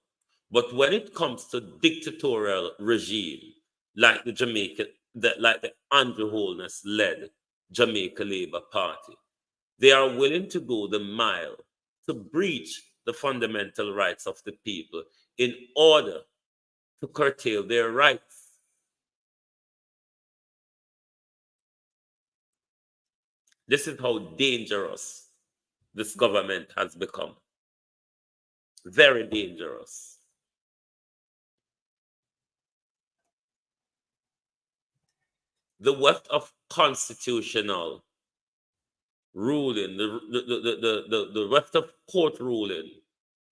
But when it comes to dictatorial regime, like the Andrew Holness led Jamaica Labour Party, they are willing to go the mile to breach the fundamental rights of the people in order to curtail their rights. This is how dangerous this government has become. Very dangerous. The weft of constitutional ruling, the weft of court ruling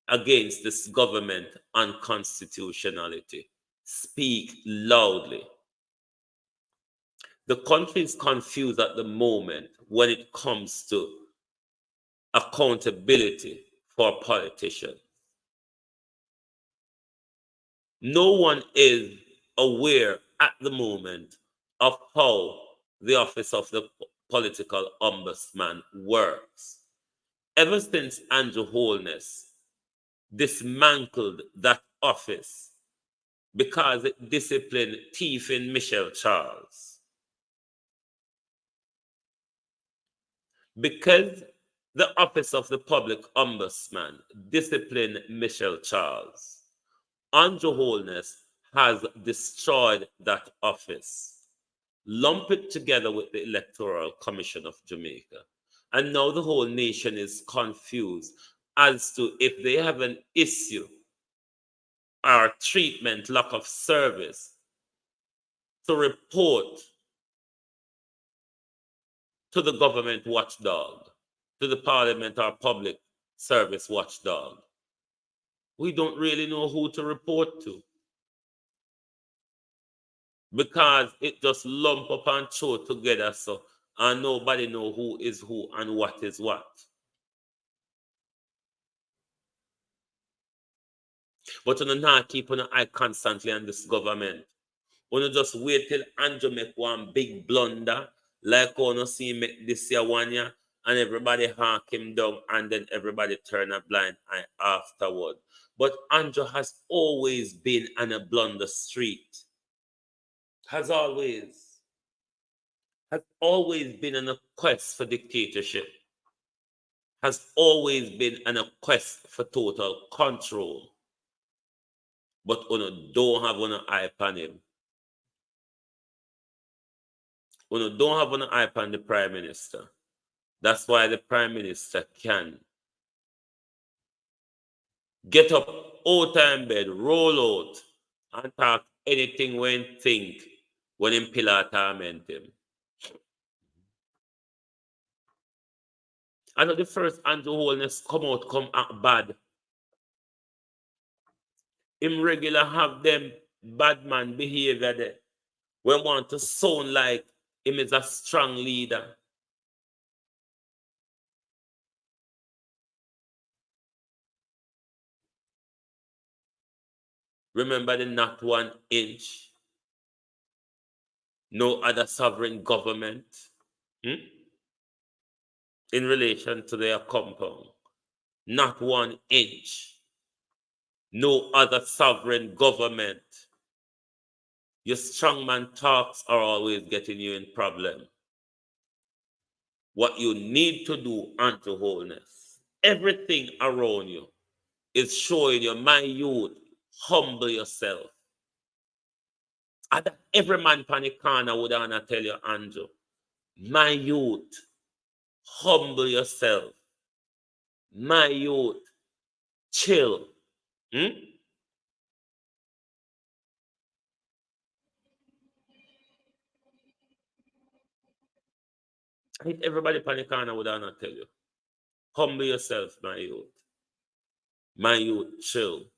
against this government unconstitutionality speak loudly. The country is confused at the moment when it comes to accountability for politicians. No one is aware at the moment of how the office of the political ombudsman works. Ever since Andrew Holness dismantled that office because it disciplined thieving Michelle Charles, because the office of the public ombudsman disciplined Michelle Charles, Andrew Holness has destroyed that office, lump it together with the Electoral Commission of Jamaica. And now the whole nation is confused as to if they have an issue or treatment, lack of service, to report to the government watchdog, to the parliament or public service watchdog. We don't really know who to report to, because it just lump up and throw together, so and nobody know who is who and what is what. But you not keep an eye constantly on this government. You just wait till Andrew make one big blunder, like you see him make this year 1 year, and everybody hawk him down, and then everybody turn a blind eye afterward. But Andrew has always been on a blunder street. Has always been on a quest for dictatorship, has always been on a quest for total control. But you don't have an eye on him. You don't have an eye on the Prime Minister. That's why the Prime Minister can get up out of bed, roll out, and talk anything when think when him pillar torment him. I know the first Andrew Holness come act bad. Him regular have them bad man behavior there. We want to sound like him is a strong leader. Remember the not 1 inch, no other sovereign government in relation to their compound. Not 1 inch, no other sovereign government. Your strongman talks are always getting you in problem. What you need to do, Andrew Holness, everything around you is showing you, my youth, humble yourself. And every man pan the corner would wanna tell you, Andrew, my youth, humble yourself. My youth, chill. I think everybody pan the corner would wanna tell you, humble yourself, my youth. My youth, chill.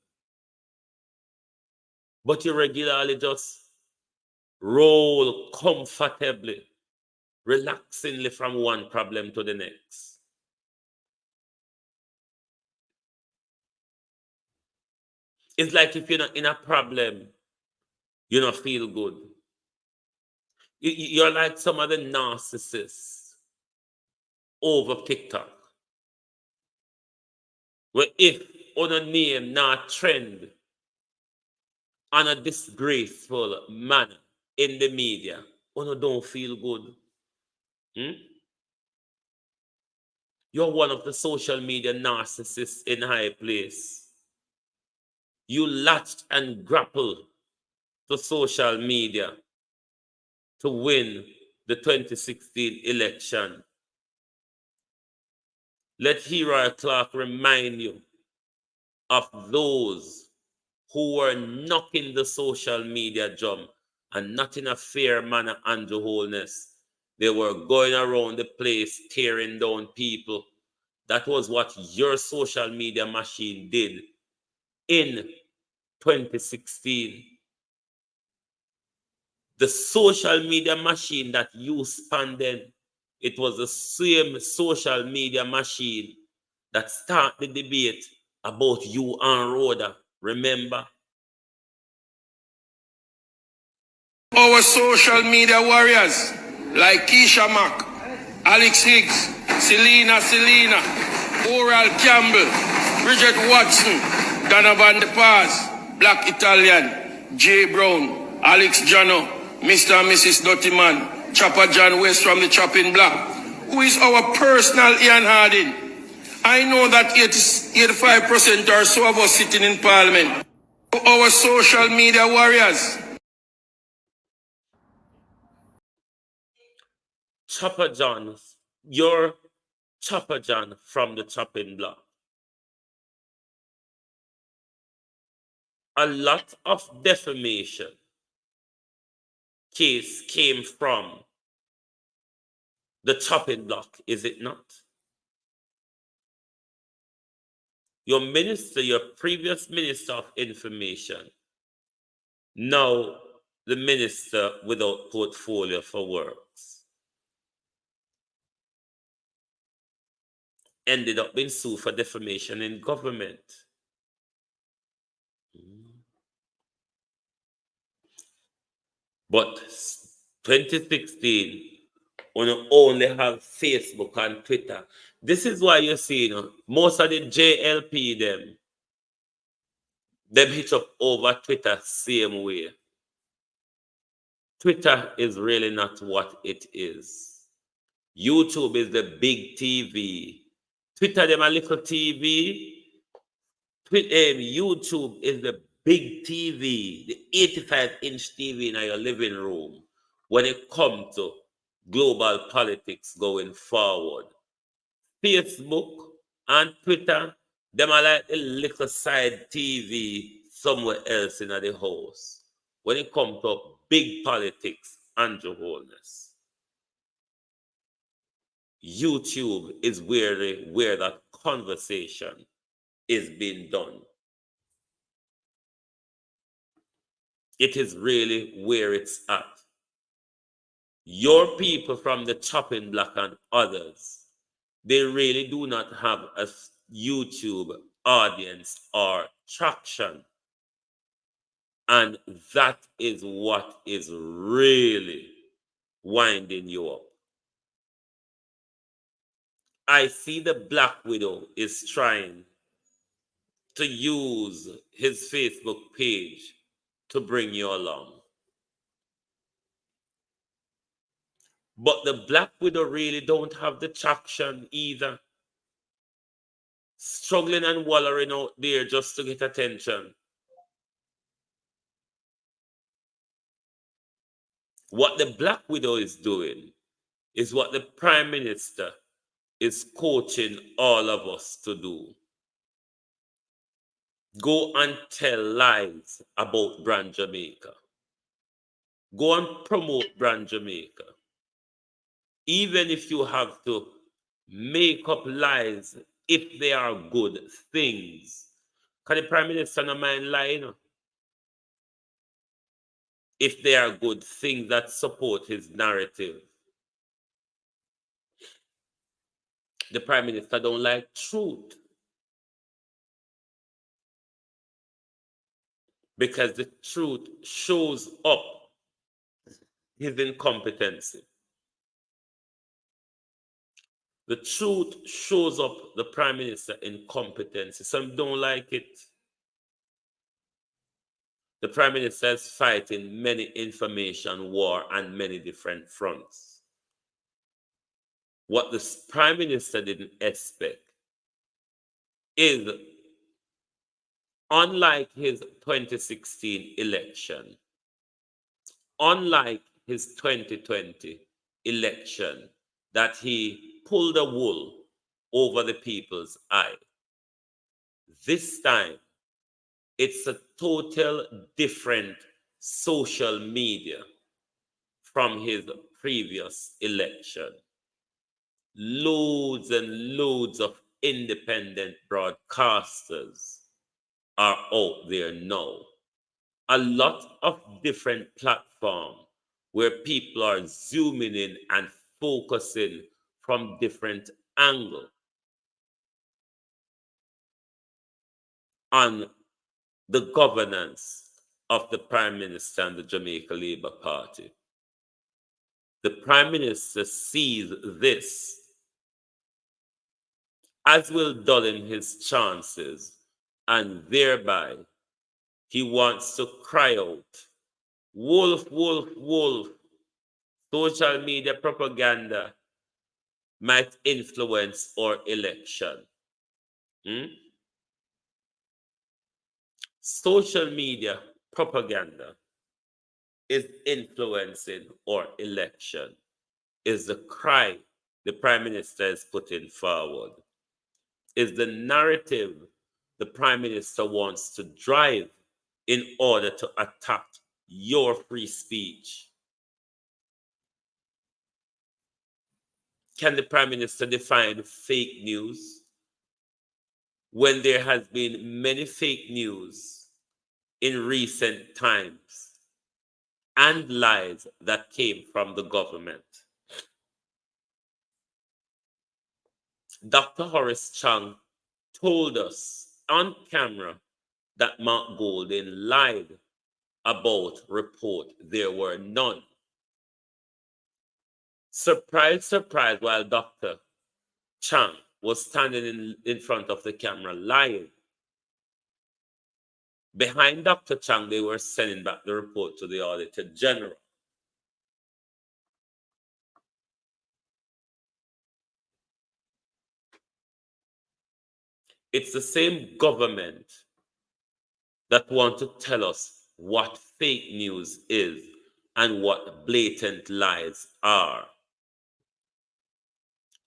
But you regularly just roll comfortably, relaxingly from one problem to the next. It's like if you're not in a problem, you don't feel good. You're like some of the narcissists over TikTok. Well, if on a name not trend on a disgraceful manner in the media, on don't feel good. You're one of the social media narcissists in high place. You latched and grappled to social media to win the 2016 election. Let Hero Clark remind you of those who were knocking the social media drum, and not in a fair manner, Andrew Holness. They were going around the place tearing down people. That was what your social media machine did in 2016. The social media machine that you spanned, it was the same social media machine that started the debate about you and Rhoda. Remember? Our social media warriors like Keisha Mack, Alex Higgs, Selena, Oral Campbell, Bridget Watson, Donovan De Paz, Black Italian, Jay Brown, Alex Jano, Mr. and Mrs. Dottyman, Chopper John West from the Chopping Block, who is our personal Ian Harding. I know that 85% or so of us sitting in Parliament. Our social media warriors. Chopper John, your Chopper John from the Chopping Block. A lot of defamation case came from the Chopping Block, is it not? Your minister, your previous minister of information, now the minister without portfolio for works, ended up being sued for defamation in government. But 2016, we only have Facebook and Twitter. This is why you see, most of the JLP them hit up over Twitter same way. Twitter is really not what it is. YouTube is the big TV. Twitter them a little TV. YouTube is the big TV, the 85-inch TV in your living room when it comes to global politics going forward. Facebook and Twitter, them are like a little side TV somewhere else in the house when it comes to big politics and Holness. YouTube is where that conversation is being done. It is really where it's at. Your people from the Chopping Block and others, they really do not have a YouTube audience or traction. And that is what is really winding you up. I see the Black Widow is trying to use his Facebook page to bring you along. But the Black Widow really don't have the traction either. Struggling and wallowing out there just to get attention. What the Black Widow is doing is what the Prime Minister is coaching all of us to do. Go and tell lies about Brand Jamaica. Go and promote Brand Jamaica. Even if you have to make up lies if they are good things. Can the Prime Minister not mind lying? If they are good things that support his narrative. The Prime Minister don't like truth. Because the truth shows up his incompetency. The truth shows up the Prime Minister incompetency. Some don't like it. The Prime Minister is fighting many information war on many different fronts. What the Prime Minister didn't expect is, unlike his 2016 election, unlike his 2020 election, that he pulled the wool over the people's eye. This time, it's a total different social media from his previous election. Loads and loads of independent broadcasters are out there now. A lot of different platforms where people are zooming in and focusing from different angles on the governance of the Prime Minister and the Jamaica Labour Party. The Prime Minister sees this as will dulling his chances, and thereby he wants to cry out, wolf, wolf, wolf. Social media propaganda might influence our election. Social media propaganda is influencing our election, is the cry the Prime Minister is putting forward, is the narrative the Prime Minister wants to drive in order to attack your free speech. Can the Prime Minister define fake news when there has been many fake news in recent times and lies that came from the government? Dr. Horace Chang told us on camera that Mark Golden lied about report. There were none. Surprise, surprise, while Dr. Chang was standing in front of the camera lying. Behind Dr. Chang, they were sending back the report to the Auditor General. It's the same government that want to tell us what fake news is and what blatant lies are.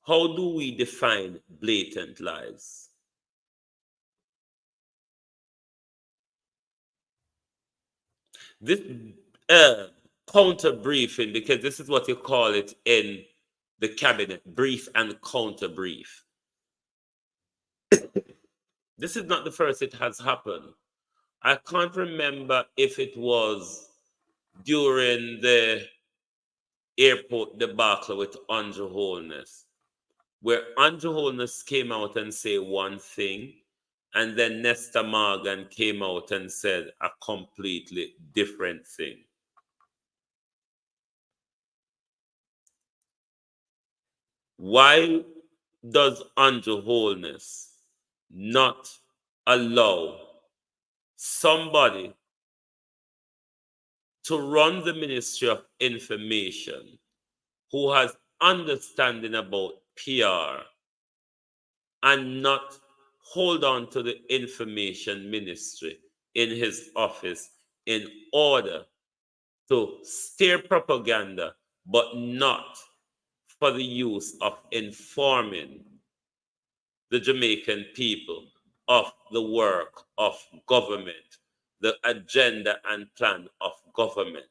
How do we define blatant lies? This counter briefing, because this is what you call it in the cabinet, brief and counter brief. This is not the first it has happened. I can't remember if it was during the airport debacle with Andrew Holness, where Andrew Holness came out and said one thing, and then Nesta Morgan came out and said a completely different thing. Why does Andrew Holness not allow somebody to run the Ministry of Information who has understanding about PR and not hold on to the Information Ministry in his office in order to steer propaganda, but not for the use of informing the Jamaican people of the work of government, the agenda and plan of government?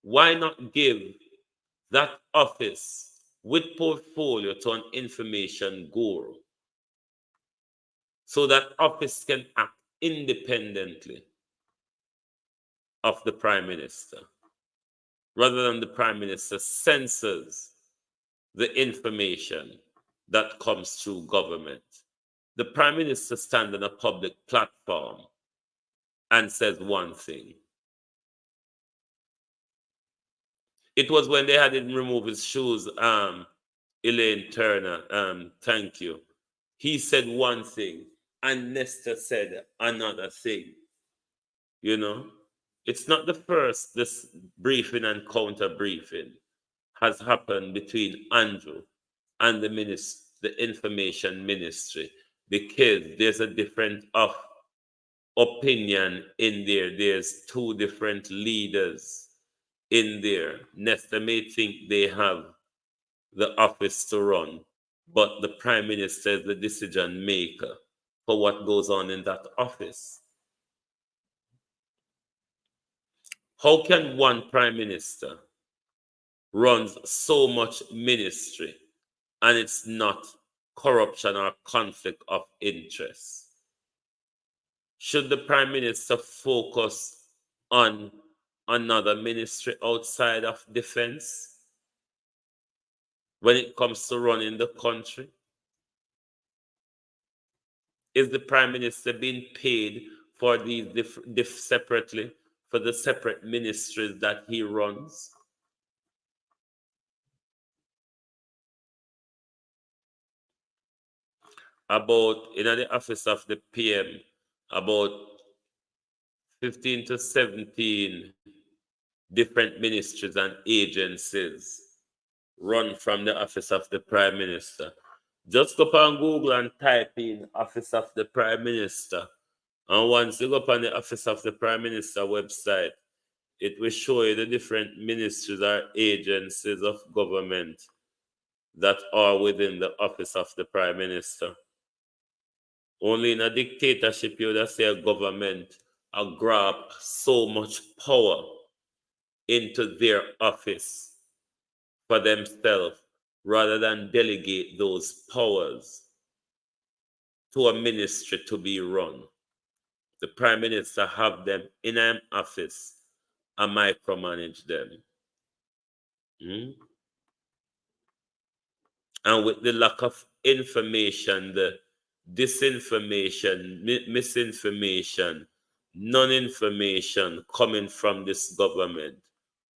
Why not give that office with portfolio to an information guru so that office can act independently of the Prime Minister, rather than the Prime Minister censors the information that comes through government? The Prime Minister stands on a public platform and says one thing. It was when they had him remove his shoes Elaine Turner, thank you. He said one thing, and Nestor said another thing. You know, it's not the first this briefing and counter briefing has happened between Andrew and the information ministry, because there's a difference of opinion in there. There's two different leaders in there. Nestor may think they have the office to run, but the prime minister is the decision maker for what goes on in that office. How can one prime minister runs so much ministry and it's not corruption or conflict of interest? Should the prime minister focus on another ministry outside of defense when it comes to running the country? Is the prime minister being paid for these separately for the separate ministries that he runs? About in the office of the PM, about 15 to 17 different ministries and agencies run from the office of the prime minister. Just go up on Google and type in office of the prime minister. And once you go up on the office of the prime minister website, it will show you the different ministries or agencies of government that are within the office of the prime minister. Only in a dictatorship you would say a government grab so much power into their office for themselves rather than delegate those powers to a ministry to be run. The prime minister have them in an office and micromanage them. And with the lack of information, the disinformation, misinformation, non-information coming from this government,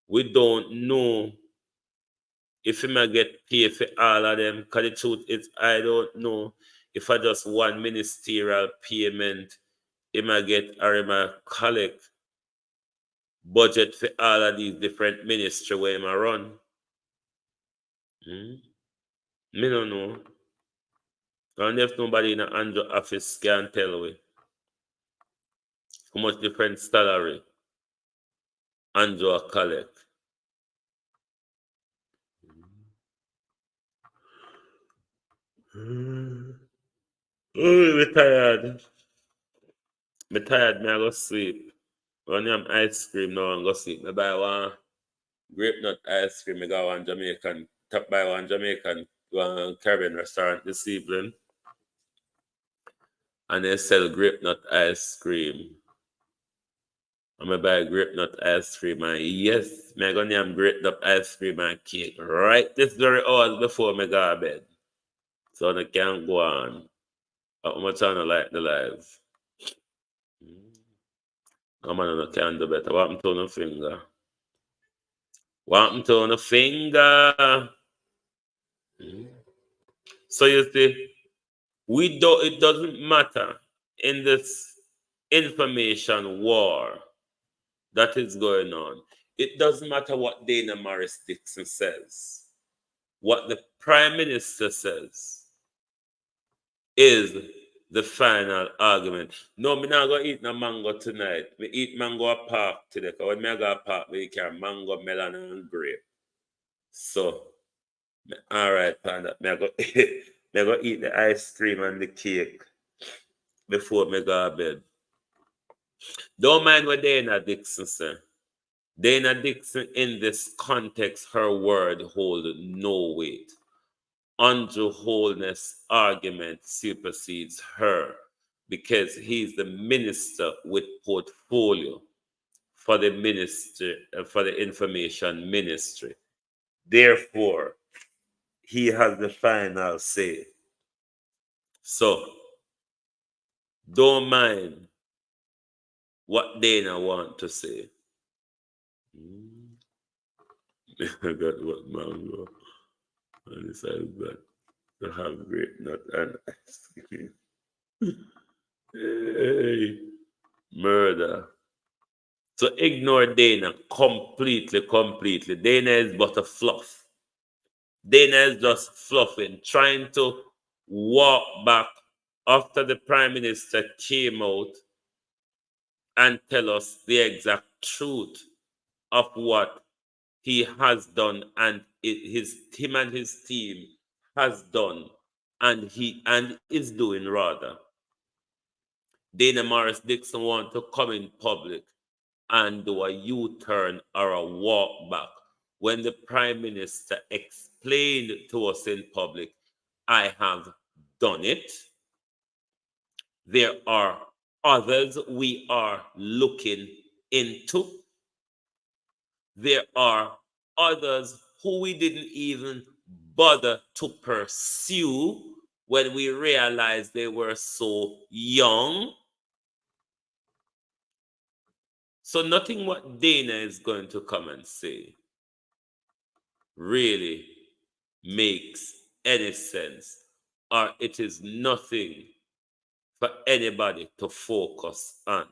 we don't know if he might get paid for all of them. Because the truth is, I don't know if I just one ministerial payment, he might get or he might collect budget for all of these different ministries where he might run. Me don't know. And if nobody in the Andrew office can tell me how much different salary Andrew collect. Oh, I'm tired. I'm tired, I go sleep. When I'm ice cream now, I'm go sleep. I buy one grape nut ice cream. I got one Jamaican, buy one Jamaican Caribbean restaurant this evening. And they sell grape nut ice cream. I'm gonna buy grape nut ice cream and yes, I'm gonna have grape nut ice cream and cake right this very hours before I go to bed. So I can't go on. How much I don't like the life. No man, I can't do better. What happened to the finger? What happened to the finger? So you see, it doesn't matter in this information war that is going on. It doesn't matter what Dana Morris Dixon says. What the Prime Minister says is the final argument. No, I'm not going to eat no mango tonight. I eat mango at park today. Because when I go to park, we can mango, melon, and grape. So, all right, Panda. I'm going to eat the ice cream and the cake before I go to bed. Don't mind what Dana Dixon said. Dana Dixon, in this context, her word hold no weight. Andrew Holness' argument supersedes her because he's the minister with portfolio for the ministry, for the information ministry. Therefore, he has the final say. So, don't mind what Dana want to say. I got what mango. And it's like to have great nut and ice cream. Hey, murder. So ignore Dana completely. Dana is but a fluff. Dana is just fluffing, trying to walk back after the Prime Minister came out and tell us the exact truth of what he has done and him and his team has done and is doing rather. Dana Morris Dixon want to come in public and do a U-turn or a walk back when the Prime Minister explained to us in public, I have done it. There are others we are looking into. There are others who we didn't even bother to pursue when we realized they were so young. So nothing what Dana is going to come and say really makes any sense, or it is nothing for anybody to focus on,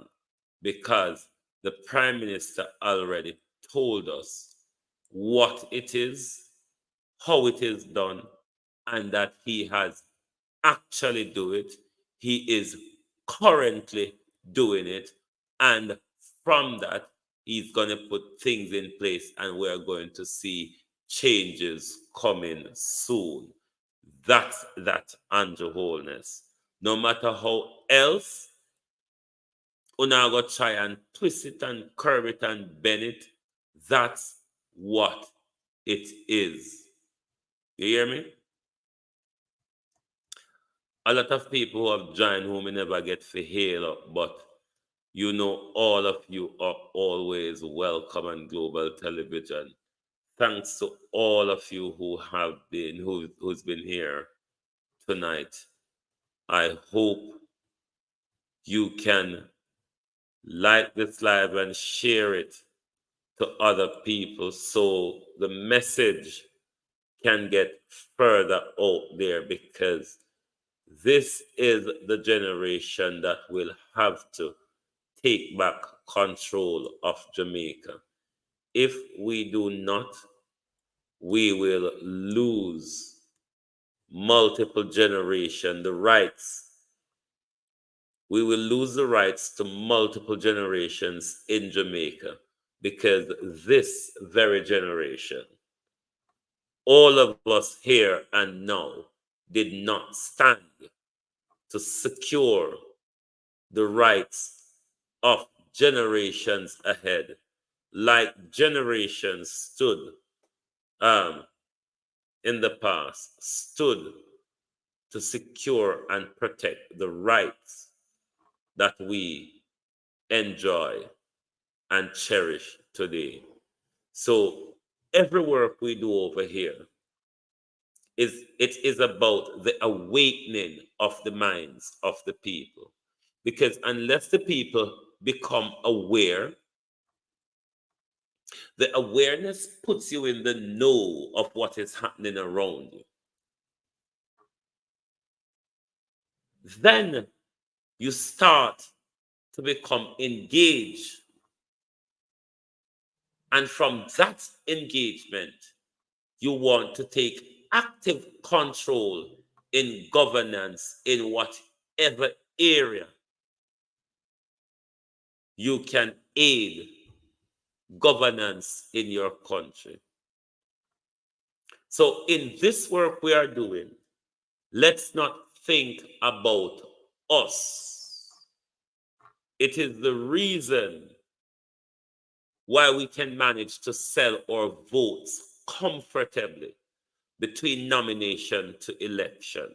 because the Prime Minister already told us what it is, how it is done, and that he has actually do it. He is currently doing it, and from that, he's going to put things in place, and we're going to see changes coming soon. That's that Andrew Holness. No matter how else una go try and twist it and curve it and bend it, that's what it is. You hear me? A lot of people who have joined whom we never get to hail up, but you know all of you are always welcome on Global Television. Thanks to all of you who have been, who's been here tonight. I hope you can like this live and share it to other people so the message can get further out there, because this is the generation that will have to take back control of Jamaica. If we do not, we will lose multiple generations, the rights. We will lose the rights to multiple generations in Jamaica, because this very generation, all of us here and now, did not stand to secure the rights of generations ahead, like generations stood in the past, stood to secure and protect the rights that we enjoy and cherish today. So every work we do over here is about the awakening of the minds of the people. Because unless the people become aware, the awareness puts you in the know of what is happening around you. Then you start to become engaged. And from that engagement, you want to take active control in governance in whatever area you can aid governance in your country. So in this work we are doing, let's not think about us. It is the reason why we can manage to sell our votes comfortably between nomination to election.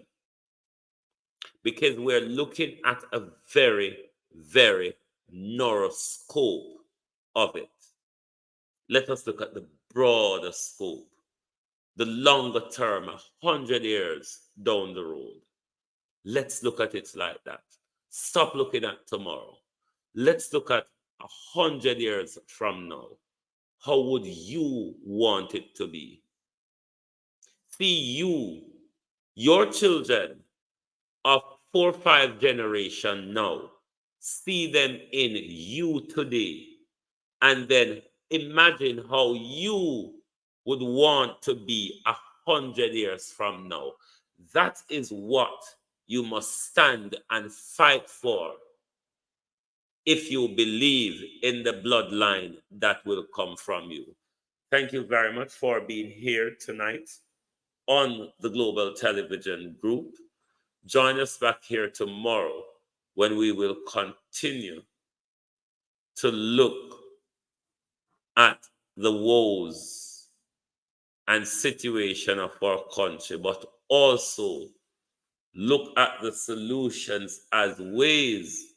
Because we're looking at a very, very narrow scope of it. Let us look at the broader scope, the longer term, 100 years down the road. Let's look at it like that. Stop looking at tomorrow. Let's look at 100 years from now. How would you want it to be? see you, your children of 4 or 5 generation now, see them in you today, and then imagine how you would want to be 100 years from now. That is what you must stand and fight for if you believe in the bloodline that will come from you. Thank you very much for being here tonight on the Global Television Group. Join us back here tomorrow when we will continue to look at the woes and situation of our country, but also look at the solutions as ways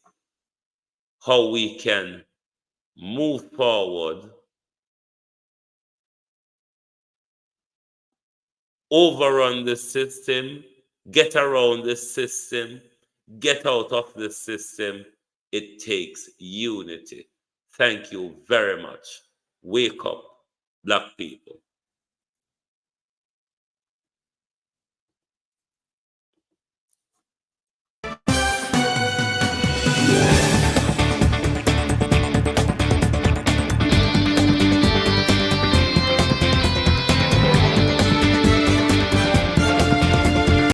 how we can move forward, overrun the system, get around the system, get out of the system. It takes unity. Thank you very much. Wake up, Black people.